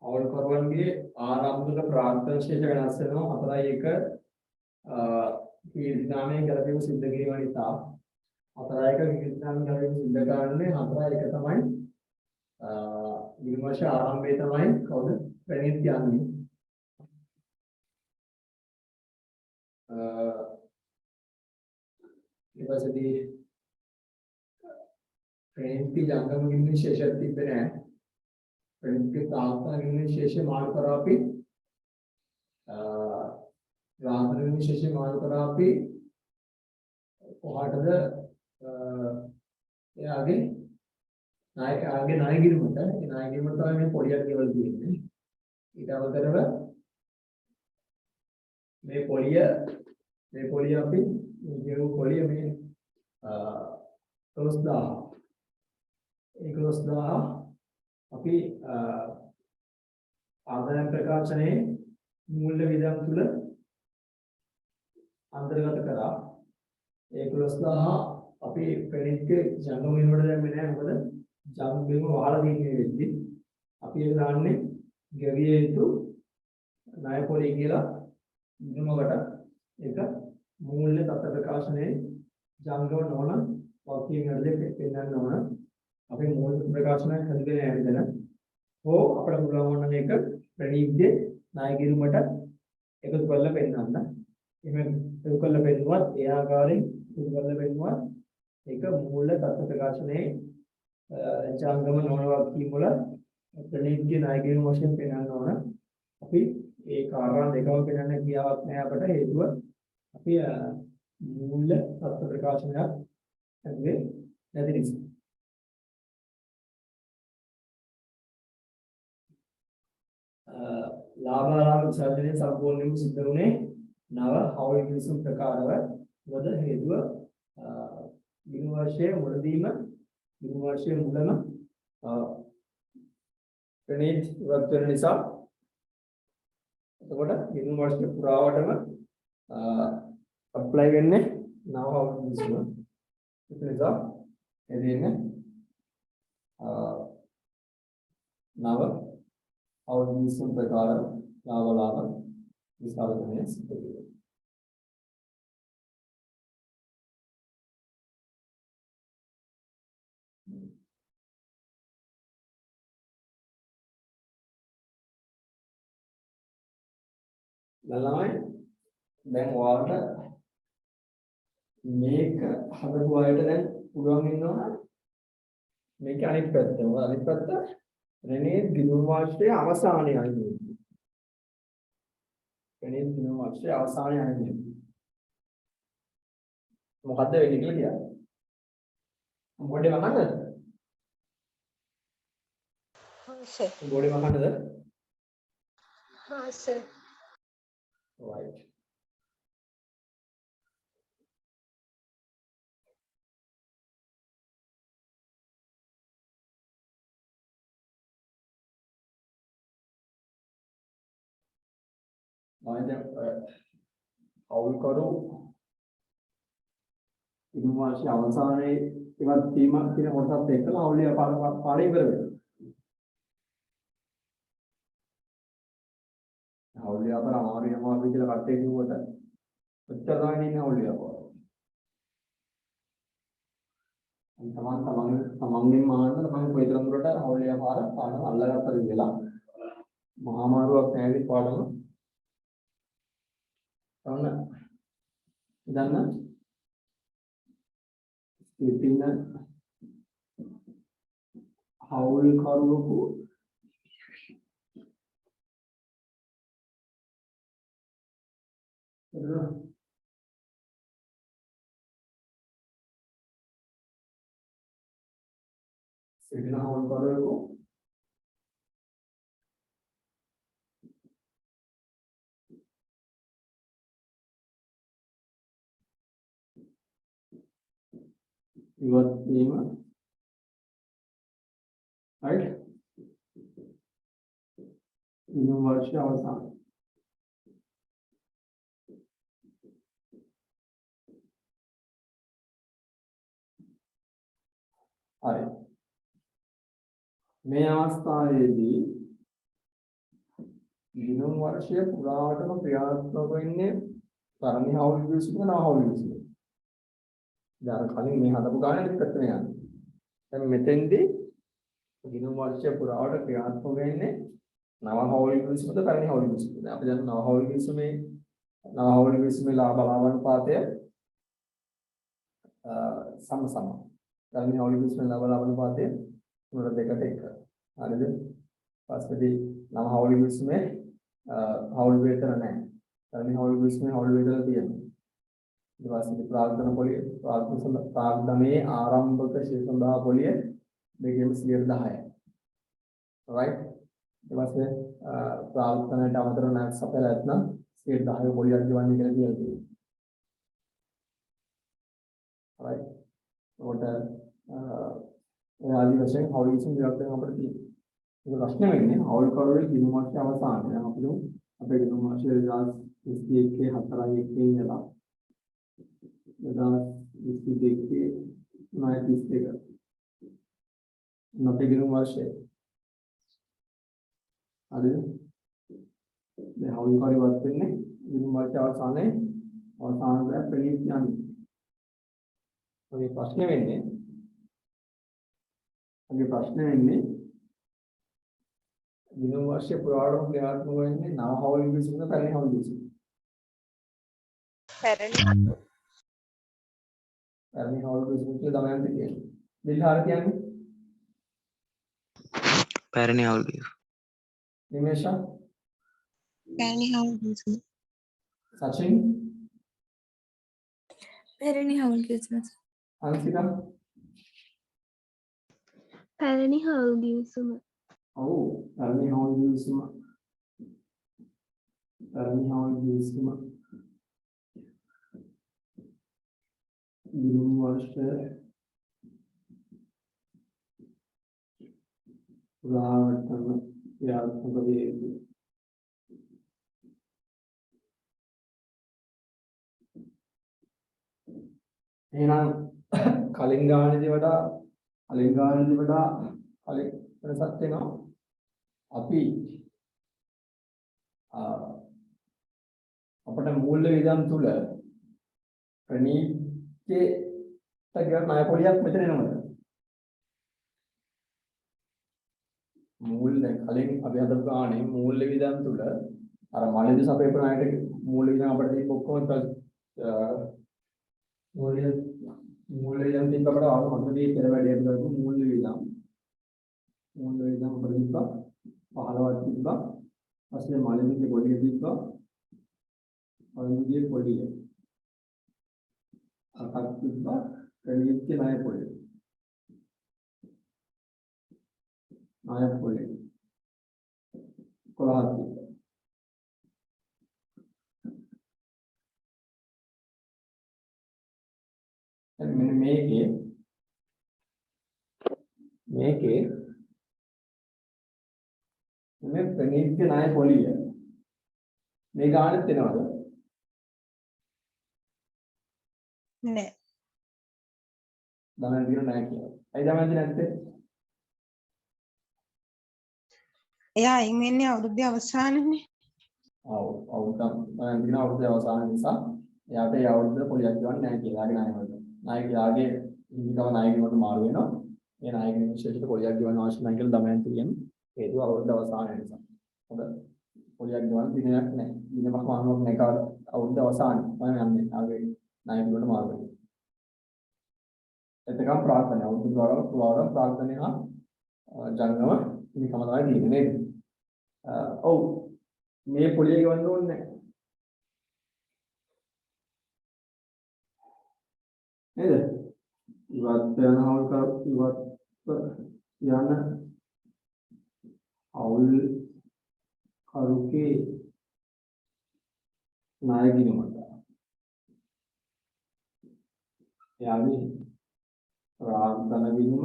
අවුල් කරවන්ගේ ආරම්භක ප්‍රාර්ථන ශේෂ වෙනස් වෙනවා 4.1 කීර්තිනාමයෙන් ගැලපීම සිද්ධ කිරීම නිසා 4.1 කීර්තිනාමයෙන් ගැලපීම සිද්ධ කරන්නේ 4.1 තමයි විමර්ශ ආරම්භයේ තමයි කවුද ප්‍රණීත් කියන්නේ ඊට පස්සේ ප්‍රණීත් ජංගම ගින්නේ ශේෂයක් තිබ්බේ නැහැ ප්‍රණීත්ගේ තාත්තා ගින්නේ ශේෂය මාරු කරා අපි රාත්‍රියේ ශේෂය මාරු කරා අපි කොහාටද එයාගේ ණය ගිරුමට ඒ ණය ගිරුමට තමයි මේ පොලියක් ගෙවලා තියෙන්නේ ඊට අමතරව මේ පොලිය අපි ගෙවු පොලිය මේ 11000 අපි ආදායම් ප්‍රකාශනයේ මූල්‍ය වියදම් තුල අන්තර්ගත කරා 11000 අපි ප්‍රණීත්ගේ ජංගම වෙනකොට දැම්මේ නැහැ මොකද ජංගම බිම වහලා තියෙන්නේ වෙද්දි අපි ඒක දාන්නේ ගෙවිය යුතු ණය පොලිය කියලා ඉන්නකොට ඒක මූල්‍ය තත්ත්ව ප්‍රකාශනයේ ජංගම නොවන වගකීම් වලදී පෙන්වන්න ඕන අපේ මූල්‍ය ප්‍රකාශනයක් හදිගෙන ඇවිදලා හෝ අපිට පුළුවන් වුණ මේක ප්‍රණීත්ගේ ණය ගිරුමට එකතු කරලා පෙන්වන්න. එහෙම එකතු කරලා පෙන්නුවත් ඒ ආකාරයෙන් එකතු කරලා පෙන්නුවත් ඒක මූල්‍ය තත්ත්ව ප්‍රකාශනයේ ජංගම නොවන වගකීම් වල ප්‍රණීත්ගේ ණය ගිරුම වශයෙන් පෙන්වන්න ඕන. අපි ඒ කාරණා දෙකම පෙන්වන්න කියාවක් නැහැ අපට හේතුව අපි මූල්‍ය තත්ත්ව ප්‍රකාශනයක් හදුවේ නැති නිසා. ලාභාලාභ විසර්ජනය සම්පූර්ණයෙන්ම සිද්ධ වුණේ නව හවුල් විසුම් ප්‍රකාරව මොකද හේතුව දින වර්ෂයේ මුලදීම ප්‍රණීත් ඉවත් වෙන නිසා එතකොට දින වර්ෂයේ පුරාවටම ඇප්ලයි වෙන්නේ නව හවුල් විසුම ඒක නිසා එදින නව और विषम प्रकार लाभ विस्तारणे सिद्ध किया ललाय දැන් ඔයාලට මේක හදපු අයට දැන් පුළුවන් ඉන්නවා මේක අනිත් පැත්ත ප්‍රණීත් ගිණුම් වාර්ෂයේ අවසානයේ අනින්නේ. ප්‍රණීත් ගිණුම් වාර්ෂයේ අවසානයේ අනින්නේ. මොකද්ද වෙන්නේ කියලා කියන්නේ? බෝඩේ වහන්නද? හා සර්. බෝඩේ වහන්නද? හා සර්. right. අවුල් කරු ඉන්වාසි අවසානයේ ඉවත් වීම කියන කොටසත් එක්කලා අවුලිය පාඩේ ඉවර වෙනවා. අවුලිය අපර අමාරු කියලා කට්ටේ කිව්වට ඔච්චර තමයි ඉන්නේ අවුලිය අපර. තමන්ගෙන් මාන්න තමන් කොයිතරම් දුරට අවුලිය පාඩම අල්ලගත්තද කියලා මහා මාරුවක් නැති පාඩම Karena dana ඉතින් හවුල් කරුවකු සිටින හවුල් කරුවකු ඉවත් වීම right ඉන්න වර්ෂය අවසන් හරි මේ අවස්ථාවේදී දිනුම් වර්ෂය පුරාවටම ක්‍රියාත්මක වෙන්නේ පරණ හවුල් විශ්ව නව හවුල් විශ්ව දැන් කලින් මේ හදපු ගානේ ටිකක් යනවා දැන් මෙතෙන්දී දිනුම් වර්ෂය පුරාවට ක්‍රියාත්මක වෙන්නේ නව හවුල් විශ්වද පරණ හවුල් විශ්වද අපි දැන් නව හවුල් විශ්වයේ ලාභ අනුපාතය සම පරණ හවුල් විශ්වයේ ලාභ අනුපාතය 2:1 හරිද පස්සේ නව හවුල් විශ්වයේ හවුල් වේතන නැහැ පරණ හවුල් විශ්වයේ හවුල් වේතන තියෙනවා ඊට පස්සේ ප්‍රාග්ධන පොලිය ප්‍රාග්ධනයේ ආරම්භක ශේෂ සඳහා පොලිය දෙකේම 10%. right ඊට පස්සේ ප්‍රාග්ධනයට අමතරව නැක්ස් අපල නැත්නම් 10% පොලියක් ගෙවන්නේ කියලා කියනවා. right ඔකට ආදි වශයෙන් හවුල් විශ්ව විභාගයෙන් අපිට තියෙනවා. ඒක ප්‍රශ්නේ වෙන්නේ හවුල් කරුවේ දින මාසයේ අවසානයේ දැන් අපි අපේ දින මාසයේ 2021 4 ඉඳලා 2022 9:32 අපේ දින මාසයේ හරිද දැන් හවුල් කරුවේ වත් වෙන්නේ දින මාසයේ අවසානයේ අවසානයේ ප්‍රණීත යන්නේ. ඔය ප්‍රශ්නේ වෙන්නේ දින වර්ෂයේ පුරාවටම ක්‍රියාත්මක වෙන්නේ නව හවුල් විශ්වද පැරණි හවුල් විශ්වද? පැරණි හවුල් විශ්ව කියලා දමයන්ට කියන්නේ. දිල්හාර කියන්නේ? පැරණි හවුල් විශ්ව. නිමේෂා? පැරණි හවුල් විශ්ව. සචින්? පැරණි හවුල් විශ්ව. අන්සිකා? පැරණි හවුල් විශ්ව. ඔව් පැරණි හවුල් විශ්ව. පැරණි හවුල් විශ්ව. දින වර්ෂයේ පුරාවටම ක්‍රියාත්මක වේ. එහෙනම් කලින් ගානේදී වඩා කලින් වෙනසක් වෙනවා. අපි අපට මූල්‍ය වියදම් තුල ප්‍රණීතයේ තගන ණය පොලියක් මෙතන එනවද? මූල්‍ය කලින් අපි හදපු ගානේ මූල්‍ය වියදම් තුල අර මලෙදි සපේප ණයට මූල්‍ය වියදම් අපිට දීප ඔක්කොම මූල්‍ය වියදම් තිබ්බ අපිට ආව මොකදදී පෙර වැඩේ කරපු මූල්‍ය වියදම් අපිට තිබ්බා 15ක් තිබ්බා ඊපස්සේ මලෙදි පොලිය තිබ්බා මලෙදි පොලිය අකක් තිබ්බා ප්‍රණීතයේ ණය පොලිය කොළහක් තිබ්බා මෙන්න මේකේ මේ ප්‍රණීතයේ ණය පොලිය මේ ගානෙත් එනවද? නෑ. දමන දින නැහැ කියලා. ඇයි දමන දින නැත්තේ? එයා අයින් වෙන්නේ අවුරුද්දේ අවසානනේ. ඔව් දමන දින අවුරුද්දේ අවසාන නිසා එයාට ඒ අවුරුද්ද පොලියක් ගන්න නැහැ කියලා. යාගේ ණය වලට. නායකයාගේ හිමිකම නායකයෙකුට මාරු වෙනවා. ඒ නායකයෙකු විශේෂිත පොලියක් ගෙවන්න අවශ්‍ය නැහැ කියලා දමයන් කියන්නේ හේතුව අවුරුද්ද අවසානයේ නිසා. හොඳයි. පොලියක් ගවන දිනයක් නැහැ. දිනමක් මානවක් නැහැ කාට අවුරුද්ද අවසානයේ මම යන්නේ ආගේ නායකවලට මාර්ගය. එතකම් ප්‍රාර්ථනා අවුරුදු ගානක් ප්‍රාර්ථනා හා ජංගම නිකම තමයි තියෙන්නේ නේද? ඔව් මේ පොලිය ගවන්න ඕනේ නේද? ඉවත් යනවල් කර ඉවත් යන අවුල් කරුකේ නායකිනමත यानी प्रार्थना विनिम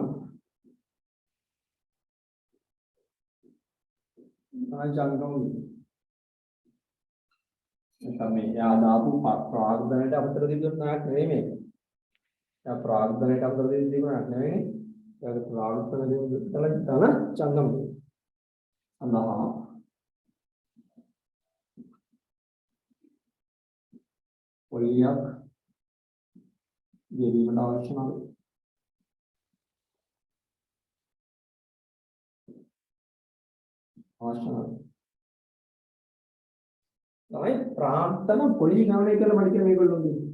जंगम તમે યાદ આપું પ્રાર્થનાට අවතර දෙන්න නායක නෙමෙයි. या प्रार्थनाට අවතර දෙන්න නායක නෙමෙයි. ඒක ප්‍රාර්ථනා දෙන්න තල ජංගම. අන්නා ඔලියක් ගෙවීමට අවශ්‍ය නැහැ. අවශ්‍ය නැහැ. තමයි ප්‍රාර්ථනා පොලිය ගණනය කරලා මට කියන මේගොල්ලෝ කියන්නේ.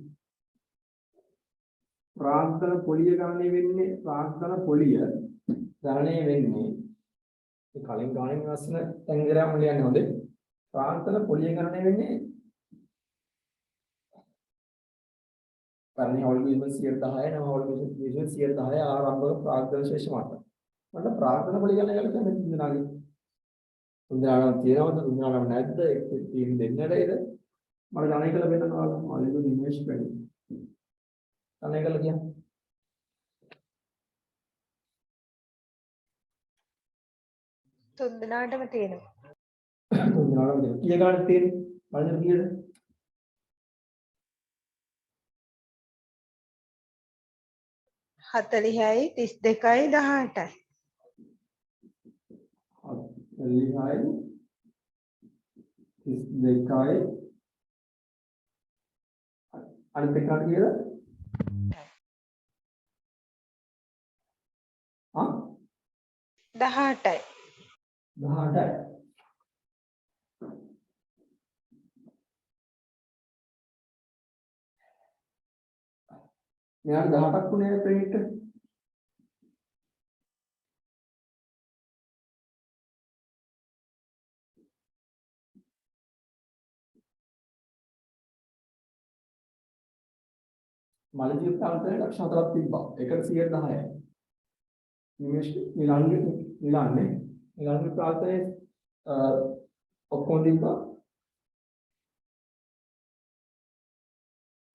ප්‍රාර්ථනා පොලිය ගණනය වෙන්නේ ප්‍රාර්ථනා පොලිය ගණනය වෙන්නේ ඒ කලින් ගානේ වෙනස්න තැන්ගරම් ලියන්නේ හොඳේ. ප්‍රාර්ථනා පොලිය ගණනය වෙන්නේ කරන්නේ හවුල් බිස්නස් 10 නම හවුල් බිස්නස් 10 ආරම්භක ප්‍රාර්ථනා ශේෂ මට්ටම. මට ප්‍රාර්ථනා පොලිය ගණනය කරලා කියන්නේ තුන්දෙනාගේ. තුන්දෙනාම තියෙනවද තුන්දෙනාම නැද්ද එක් ටීම් දෙන්නද ඒද මම ගණනය කරලා වෙනවා ඔයාලගේ ඉන්වෙස්ට් වෙන්නේ. ගණනය කරලා කියන්නේ තුන්දෙනාටම තියෙනවා. තුන්දෙනාම තියෙනවා. කීය ගානක් තියෙන්නේ? බලන්න කීයද? 40යි 32යි 18යි. 40යි 32යි අනිත් එකට කීයද? ආ 18යි. 18යි. මෙයාට 18ක් උනේ ප්‍රේමිට. මලජීව ප්‍රාන්තයේ ලක්ෂ 4ක් තිබ්බා. එකට 110යි. නිමේෂ් නිලාන්නේ ප්‍රාන්තයේ ඔක්කොම තිබ්බා.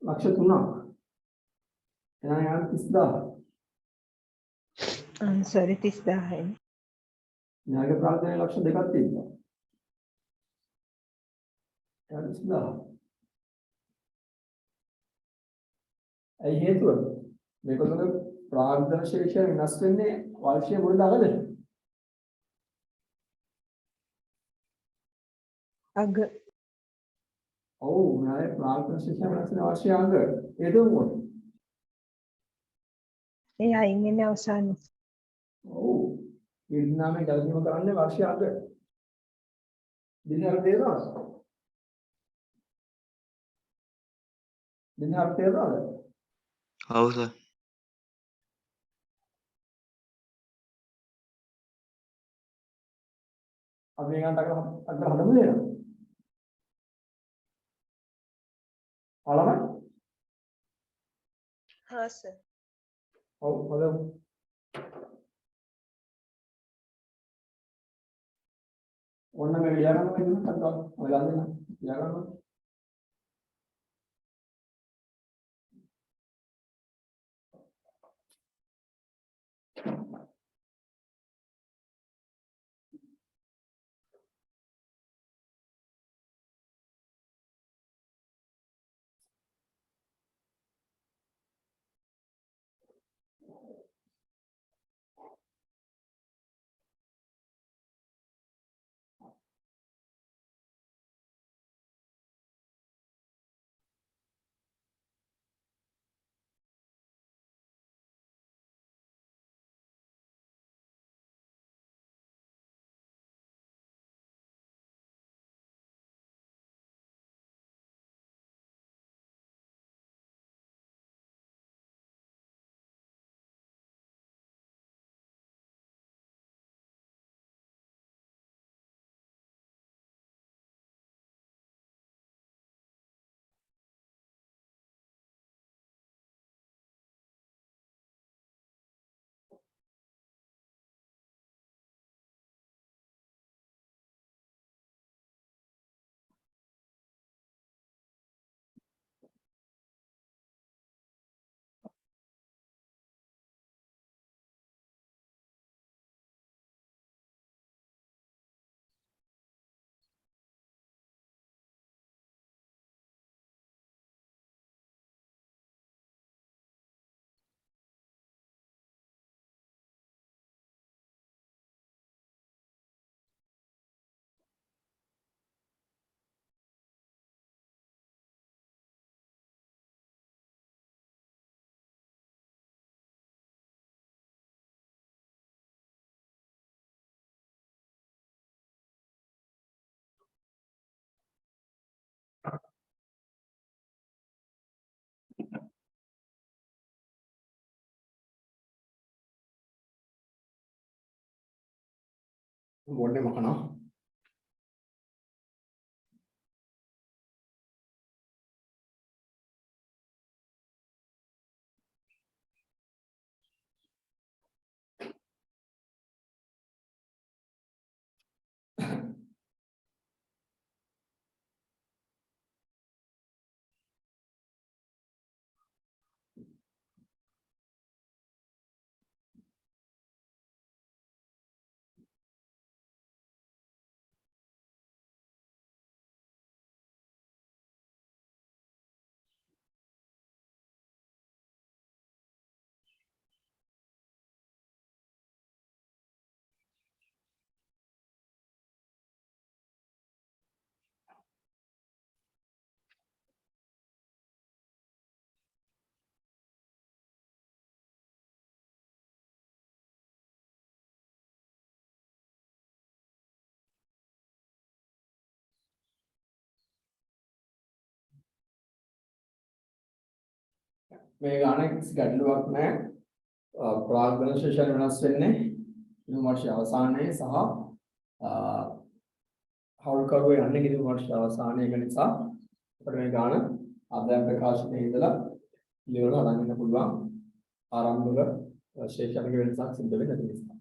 ලක්ෂ 3ක්. එහෙනම් යාන් 30000. සෝරි 30000යි. න්යාය ප්‍රාන්තයේ ලක්ෂ 2ක් තිබ්බා. යාන් 30000. ඇයි හේතුව? මේකවල ප්‍රාග්ධන ශේෂය වෙනස් වෙන්නේ වර්ෂයේ මුල දාගද? අග. ඔව් න්යාය ප්‍රාග්ධන ශේෂය වෙනස් වෙන වර්ෂයේ අග. ඒක මොකද? ඒ අයින් වෙන්නේ අවසානයේ. ඔව්. විද්‍යාමය ගැලවීම කරන්නේ වර්ෂයේ අග. දිනහර තේරෙනවද? දිනහර තේරෙනවද? ඔව් සර්. අපි මේකට අතර හදමු නේද? අලමයි? හා සර්. ඔව් හදමු. ඔන්න මේ ලියා ගන්න මේක හදලා ඔයලා දෙන්න. ලියා ගන්න. बोलने मखना මේ ගාන කිසි ගැටලුවක් නැහැ. ප්‍රාග්ධන ශේෂණ වෙනස් වෙන්නේ ඉදිරි වර්ෂයේ අවසානයේ සහ හවුල් කරුවේ යන්නේ ඉදිරි වර්ෂයේ අවසානයේ. ඒක නිසා අපිට මේ ගාන ආදායම් ප්‍රකාශනයේ ඉඳලා ඉලවල හදාගන්න පුළුවන්. ආරම්භක ශේෂණක වෙනසක් සිද්ධ වෙන්නේ නැති නිසා.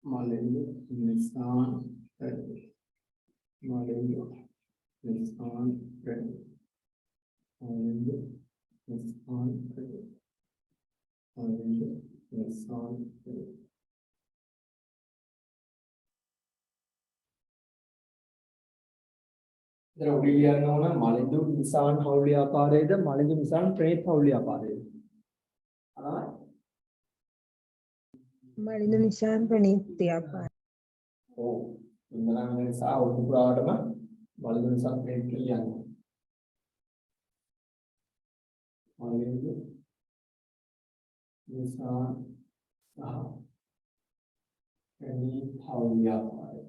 Malengo, Nissan, Malengo, Nissan, Malengo, Nissan, Malengo, Nissan. इधर उड़ीलिया ना होना मालिंदु निशान हाउलिया पारे इधर मालिंदु निशान प्रेत हाउलिया पारे हाँ මලිඳු නිශාන් ප්‍රනීත්‍යාපා ओ इंद्रा में निशा और पुराट में मालिंदु निशान प्रेत किया मालिंदु निशान हाँ प्रेत हाउलिया पारे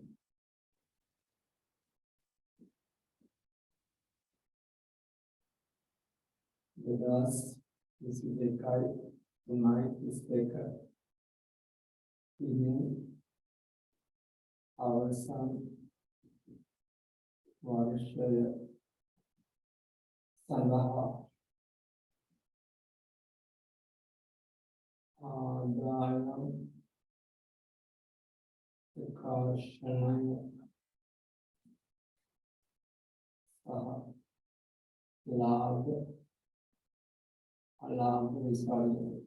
Vedas is the guy tonight is like our son Varshaya Sanaha Adayam Prakashanaya Saha Labh Alam Visali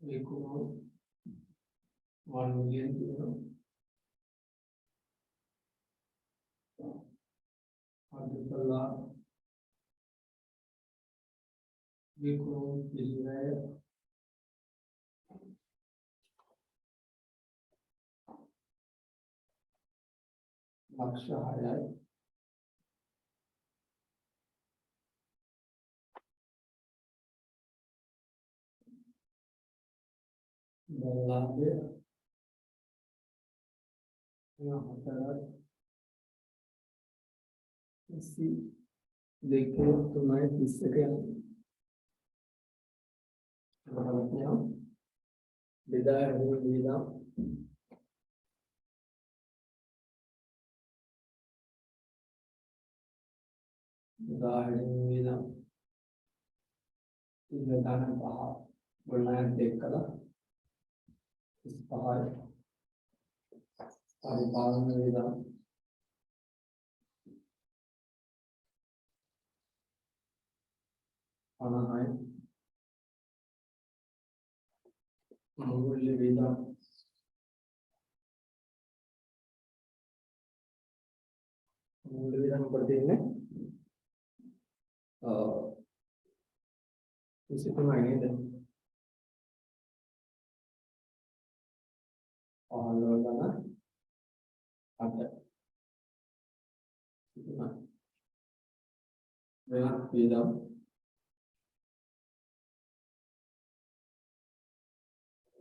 Equal 1 million euro. Adipala equal Israel Laksha Hayat Balabe Nahatar इसी देखो तुम्हारे किससे क्या Beda beda. Beda. Ini tanah pahak bermain dekala. Pahak. Paripalan beda. Anahai. Menguli beda. Menguli beda seperti ini. Di situ main deh. Kalau mana ada. Dengan beda.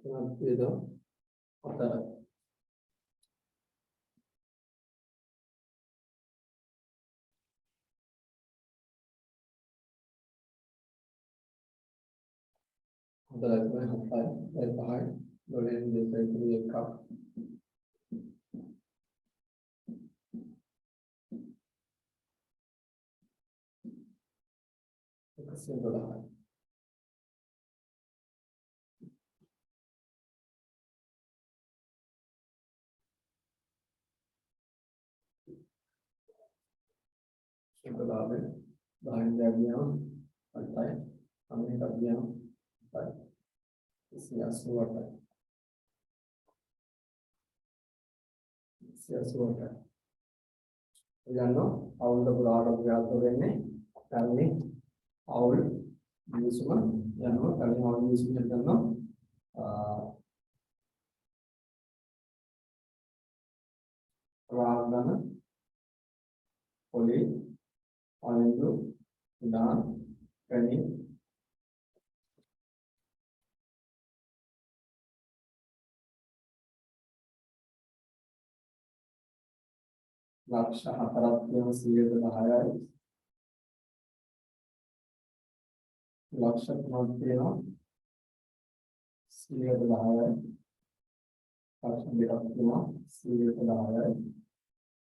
Dengan beda. Antara. Antara itu yang apa? Dari pahai. Boleh desa itu yakap. Kesimpulan. Kesimpulan. Bahan jadinya. Pantai. Kami kerja. Pantai. Siaswata. Siaswata. Jangan awal berada di atas ini. Kami awal Yusuf. Jangan kami awal Yusuf jangan. Ragana. Poli. Alindu. Dan. Kani. Laksa hatarat yang siya bahaya. Laksa kematian siya bahaya. Laksa birakima siya bahaya.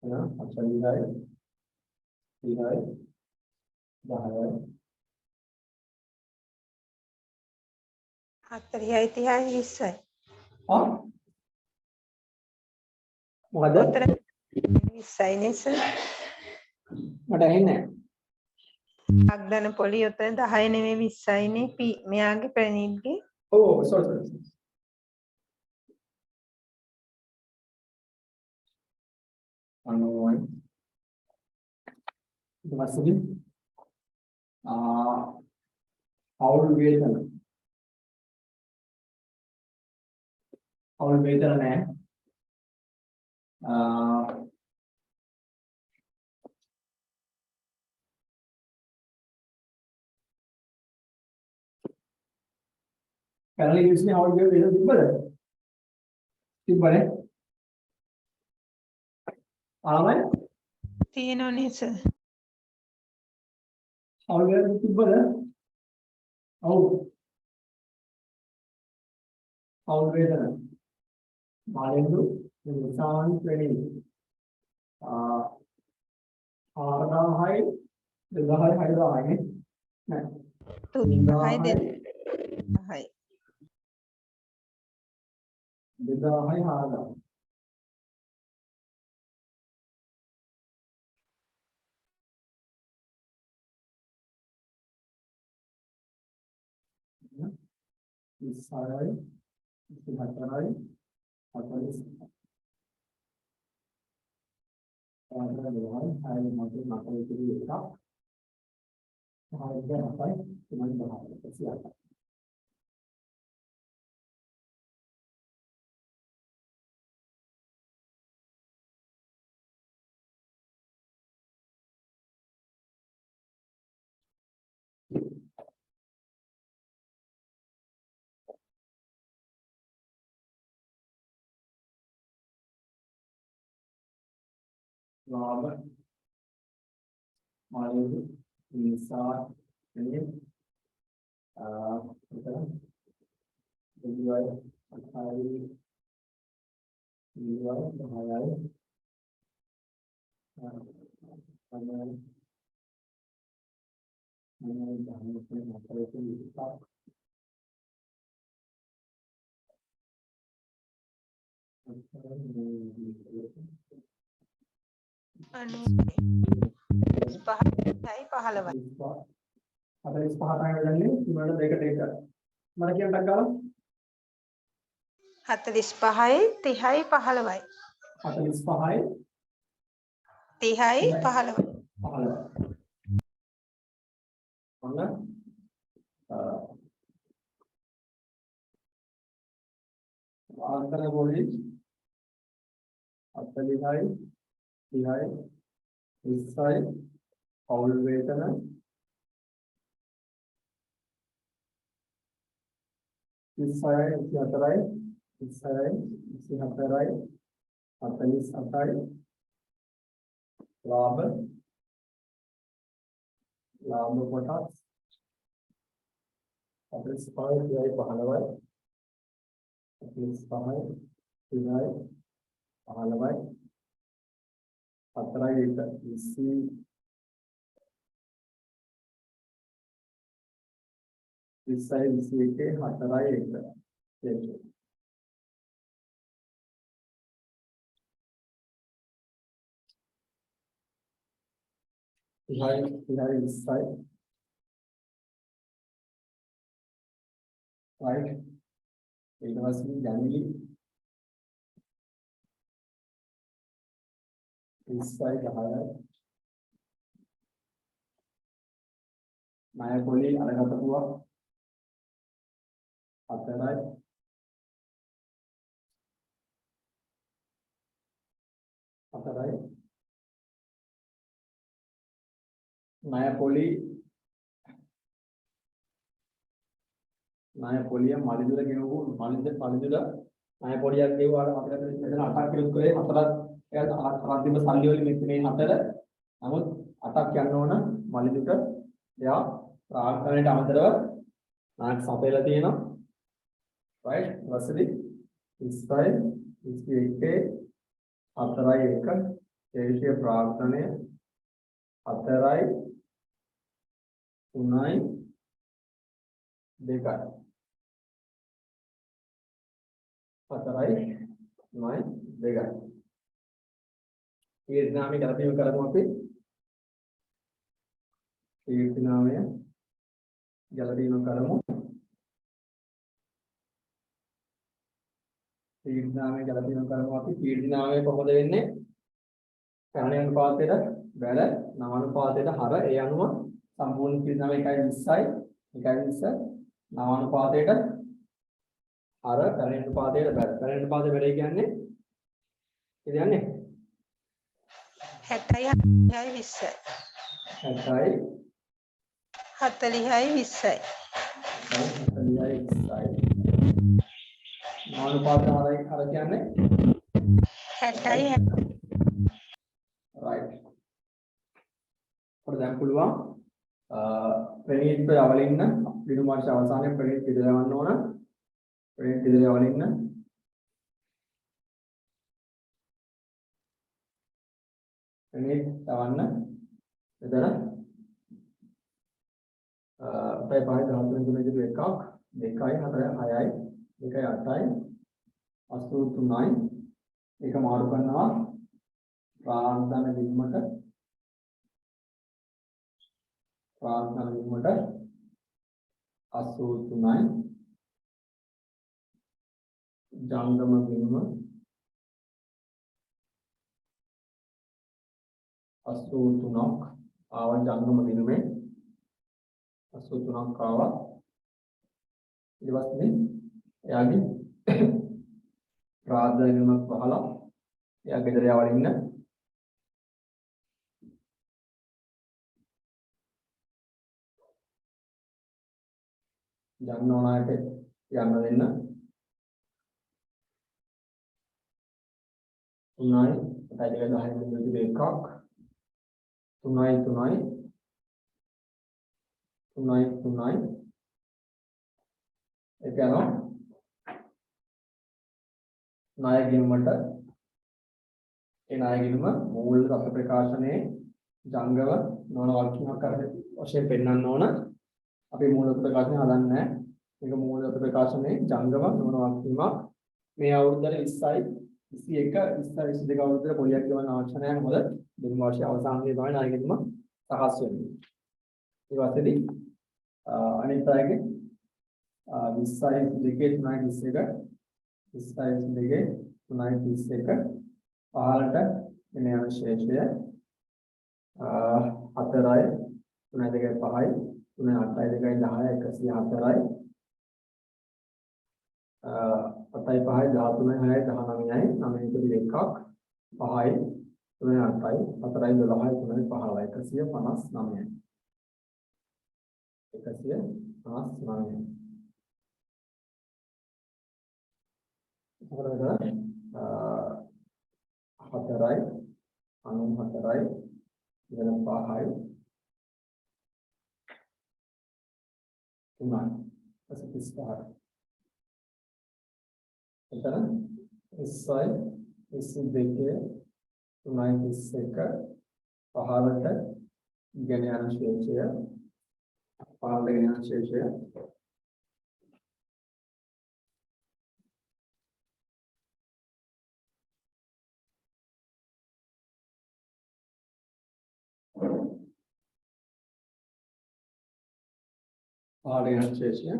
Ya, laksa dihai bahaya. 40යි 30යි 20යි. Ah, මොකද? උතර 20යි නේද? මට ඇහෙන්නේ නැහැ. ප්‍රාග්ධන පොලි උතර 10 නෙමෙයි 20යිනේ. මෙයාගේ ප්‍රණීත්ගේ. Oh, sorry. Anuan. Itu maksudnya awal वेतन है पहले इसमें awal वेतन सिंपल है आराम है තියෙනවනේ සර්. awal वेतन सिंपल है awal वेतन मालेंदु इंसान ट्रेनिंग आरदा हाई दहाई हाई नहीं 3යි 10යි. दहाई आरदा इस साराई इसके हटाई हटाई आरदा दहाई हाई मात्र मात्र के लिए था हाई के हटाई तुम्हारी दहाई कैसे आता लाभ मालेंदु इंसान ट्रेनिंग बेजुआई අනු 45යි 15යි. 45 ගන්නේ ඉන්නට දෙකට එක. මම කියන්නක් ගාලා 45යි 30යි 15යි. 45යි 30යි 15යි. 15. ඔන්න ආන්තර ගෝලී 40යි 30යි 20යි පෞල් වේතන 26යි 24යි 26යි 24යි 47යි ලාභ කොටස් 45යි 15යි 45යි 30යි 15යි 4යි 20යි 21යි 4යි 1. Hai, right. It was January. This side higher. Maya Poli, Alagatua. After that. After that. Maya Poli. Maya Polia, Malidura Genu, Malidura. Maya Polia gave our attack करे मतलब यार आराध्य में साली वाली मित्र में आता है हम अटैक क्या होना मालिक या प्राग करने टाइम तरह नाक सापेला थी ना राइट वैसे इस टाइम इसकी एक अतराई एक ऐसे प्राग करने अतराई उन्नाई देखा अतराई उन्नाई देखा ये नामी गलती में कर दूँ ये नाम है गलती में कर दूँ ये नाम है गलती में कर दूँ ये नाम है बहुत देने करने अनुपात है बैल नामानुपात है हर ये अनुमान संपूर्ण ये नाम है क्या इस्साई नामानुपात है हर करने अनुपात है बैल करने अनुपात है बैल क्या ने इधर ने 60යි 20යි 20යි. 60යි 40යි 20යි. 40යි 20යි नामानुपात हर क्या ने 60යි right for example वा प्रणीत पे आवलिंग ना विनुमार्च අවසානයේ प्रणीत පිළිදවන්න ඕන प्रणीत පිළිදවලින් ना प्रणीत තවන්න එතන අපේ පහේ 13 ගුණ ඉදිරි එකක් 2යි 4යි 6යි 2යි 8යි 83යි ඒක මාරු කරනවා ප්‍රාන්තන වීමට प्रार्थना विमोटर 83යි ජංගම වීම 83ක් ආව ජංගම වීමේ 83ක් ආවා ඊට පස්සේ එයාගේ ප්‍රාර්ථනා වීමක් පහලා එයා ගෙදර යවලා ඉන්න යන්න ඕන අයට යන්න දෙන්න 3යි 10 මිනිත්තු දෙකක් 3යි 3යි 3යි 3යි ඒක යනවා ණය ගිණුමට ඒ ණය ගිණුම මූල රස ප්‍රකාශනයේ ජංගව නොවන වල්කීමක් කර වශයෙන් පෙන්වන්න ඕන. අපි මූල රස ප්‍රකාශනය හදන්නේ නැහැ. මේක මූල රස ප්‍රකාශනයේ ජංගව නොවන වල්කීමක්. මේ අවුරුද්දේ 20යි 21 20 22 අවුරුද්දේ පොලියක් ගමන් අවශ්‍ය නැහැ. මොකද දෙවන වර්ෂයේ අවසානයේ තමයි ණය ගිණුම සකස් වෙන්නේ. ඒ වසරේ අනිත් අයගේ 20යි 2 3යි 21 20යි 2 3යි 21 පහළට එන යන ශේෂය 4යි 3යි 2යි 5යි 3යි 8යි 2යි 10යි 104යි 7යි 5යි 13යි 6යි 19යි 9යි 1ක් 5යි 3යි 8යි 4යි 12යි 3යි 15යි 159යි 159යි. හතරයි 94යි 5යි 3යි 35යි. එතන 20යි 22 3යි 21 පහළට ගෙන යන ශේෂය පහළට ගෙන යන ශේෂය පහළට ගෙන ශේෂය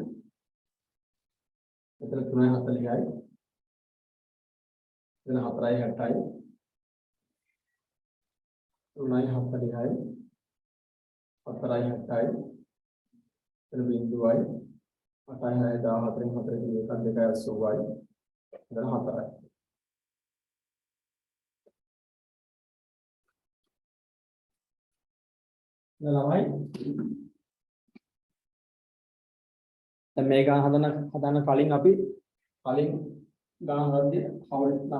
එතන 3යි 40යි එතන 4යි 60යි 3යි 40යි 4යි 60යි එතන බිඳුවයි 8යි 6යි 14න් 4යි 2යි 2යි 80යි එතන 4යි. ළමයි දැන් මේ ගාන හදන්න කලින් අපි කලින් ගාන හදද්දී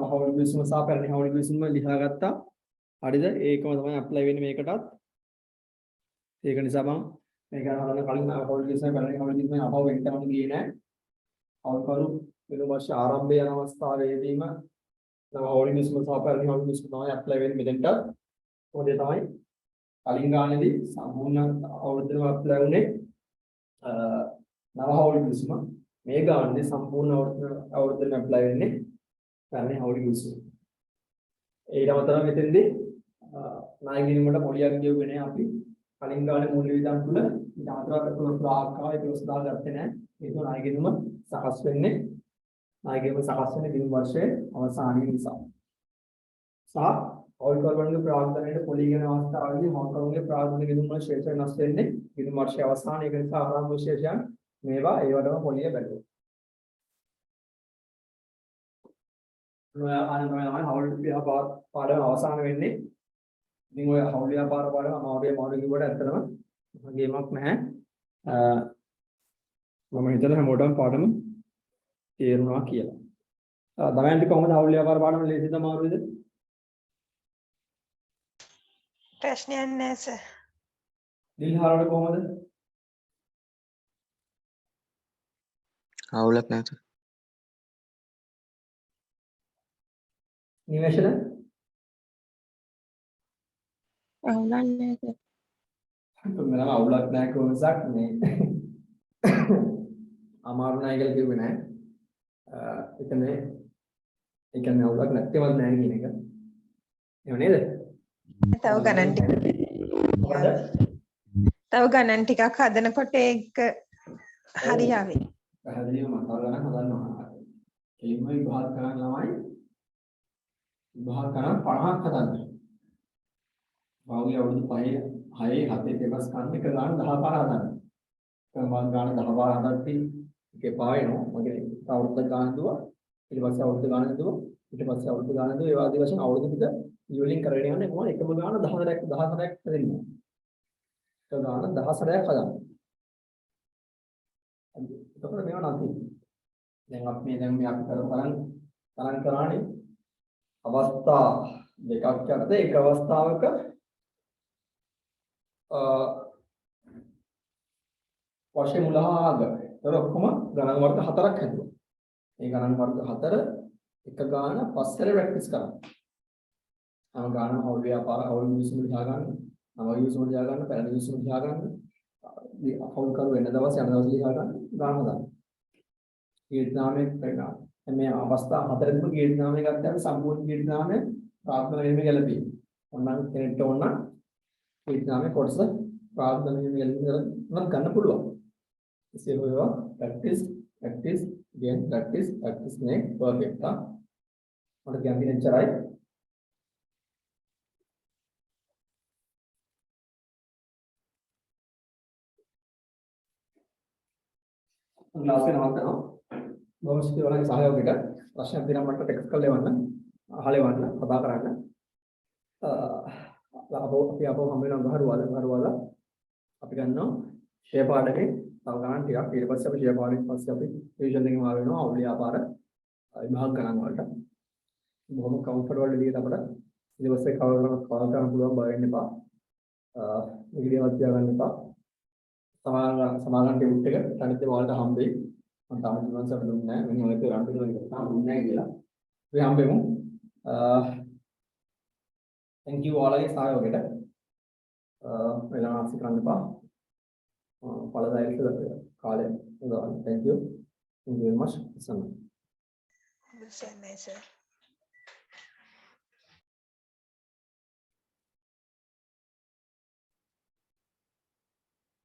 හවුල් විසුම සහ පැරණි හවුල් විසුම ලියා ගත්තා. හරිද? ඒකම තමයි ඇප්ලයි වෙන්නේ මේකටත්. ඒක නිසා මම මේ ගාන හදන්න කලින් හවුල් විසුම පැරණි හවුල් විසුම අපව වෙන්නම ගියේ නැහැ. හවුල් කරු වෙන වර්ෂ ආරම්භයේ යන අවස්ථාවේදීම නව හවුල් විසුම සහ පැරණි හවුල් විසුම තමයි ඇප්ලයි වෙන්නේ මෙතෙන්ට. මොකද ඒ තමයි කලින් ගානේදී සම්පූර්ණ අවුරුද්දම ඇප්ලයි වුණේ නව හවුල් විසුම. මේ ගානේදී සම්පූර්ණ අවුරුද්දම ඇප්ලයි වෙන්නේ පැරණි හවුල් විසුම. ඊට අමතරව මෙතෙන්දී ණය ගිණුමට පොලියක් ගෙවුවේ නැහැ අපි. කලින් ගානේ මූල්‍ය විධාන තුල ඊට අමතරව 11,000 ගත්තේ නැහැ. ඒක ණය ගිණුම සකස් වෙන්නේ ගිණුම් වර්ෂයේ අවසානයේ නිසා. සහ හවුල් කරුවන්ගේ ප්‍රාග්ධනයේ පොලි ගැන අවස්ථාවේදී හවුල් කරුවන්ගේ ප්‍රාග්ධන ගිණුම් වල ශේෂය නැස් වෙන්නේ ගිණුම් වර්ෂයේ අවසානයේ. ඒක නිසා ආරම්භ විශේෂයන් මේවා ඒවටම පොලිය බැලුවා. නොයා හවුල් ව්‍යාපාර පාඩම අවසන් වෙන්නේ. ඉතින් ඔය හවුල් ව්‍යාපාර පාඩම අමාරුවේ කිව්වට ඇත්තටම ගේමක් නැහැ. මම හිතලා හැමෝටම පාඩම තේරුණා කියලා. දමයන්ට කොහොමද හවුල් ව්‍යාපාර පාඩම ලේසිද අමාරුද? ප්‍රශ්නයක් නැහැ සර්. දිල්හාරට කොහොමද? අවුලක් නැත. නිවේශන අවුලන්නේ තුන්දෙනාම අවුලක් නැහැ කොහොමසක් මේ අමාරු නැහැ කියලා කිව්වේ නැහැ. ඒ කියන්නේ අවුලක් නැත්තේවත් නැහැ කියන එක. එහෙම නේද? තව ගණන් ටිකක් හදනකොට ඒක හරියාවේ. පැහැදිලිව මතක ගන්න හදනවා. කෙලින්ම විභාග කරන ළමයි විභාග කරන 50ක් හදන්නේ. භාගයේ අවුරුදු 5 6 7 පෙබස් ගන්න එක ගන්න 10 පාර හදන්නේ. කර්මාන් ගන්න 10 පාර හදද්දී ඒකේ පායනවා. මගේ අවුරුද්ද ගන්න දුවා. ඊට පස්සේ අවුරුද්ද ගන්න දුවා. ඊට පස්සේ අවුරුද්ද ගන්න දුවා. ඒ වගේ වශයෙන් අවුරුදු ටික ඉවලින් කරගෙන යන්නේ කොහොමද? එකම ගාන 10 සැරයක් හදන්නේ. එක ගාන 10 සැරයක් හදන්නේ. එතකොට මේව නැති. දැන් අපි අපි තරම් කරානේ අවස්ථා දෙකක් යටතේ එක අවස්ථාවක වශයෙන් මුලහාග. ඒතර ඔක්කොම ගණන් වර්ග 4ක් හැදුවා. මේ ගණන් වර්ග 4 එක ගාන පස්සට ප්‍රැක්ටිස් කරන්න. අම ගාන අවුල් ව්‍යාපාර අවුල් විසුම ලියා ගන්න. නව විසුම ලියා ගන්න, පැරණි විසුම ලියා ගන්න. අවුල් කරු වෙන දවස් යන දවස් ලියා ගන්න. ගාන හදන්න. කීර්තනාමයේ ප්‍රකාර. මේ අවස්ථා හතරෙදිම කීර්තනාමයේ ගත්තාම සම්පූර්ණ කීර්තනාමයේ ප්‍රාර්ථනා වීම ගැලපී. ඔන්නම් කෙනෙක්ට ඕන කීර්තනාමයේ කොටස ප්‍රාර්ථනා වීම ගැලපී ගන්න පුළුවන්. ඉතින් ඔයවා practice again practice make perfect. මට කියන්නේ එච්චරයි. ක්ලාස් එක නවත්තනවා. බොහොම ස්තුතියි ඔයාලගේ සහයෝගයට. ප්‍රශ්න තියෙනවා මට ටෙක්ස්ට් කරලා එවන්න. අහලා එවන්න, කතා කරන්න. අපි හම්බ වෙනවා ගහරුවාල අපි ගන්නවා ෂේ පාඩකේ තව ගණන් ටිකක්. ඊට පස්සේ අපි ෂේ පාඩකෙන් පස්සේ අපි රිවිෂන් එකෙන් ආව වෙනවා අවුල් ව්‍යාපාර විභාග ගණන් වලට. බොහොම කම්ෆර්ටබල් විදිහට අපිට සිලබස් එක කවර් කරන්න පුළුවන් බව වෙන්න එපා. විදිහවත් තියාගන්න එපා. සමාගම් ටෙබුල් එක තනියම ඔයාලට හම්බෙයි. මම තාම ඉන්වන්ස් අපිට දුන්නේ නැහැ. මෙන්න ඔයත් රන් කරන එක තාම දුන්නේ නැහැ කියලා. අපි හම්බෙමු. thank you ඔයාලගේ සහයෝගයට. වෙලාවක් කරන්න එපා. පළදායක කාලය උදවන්න. thank you very much. Sir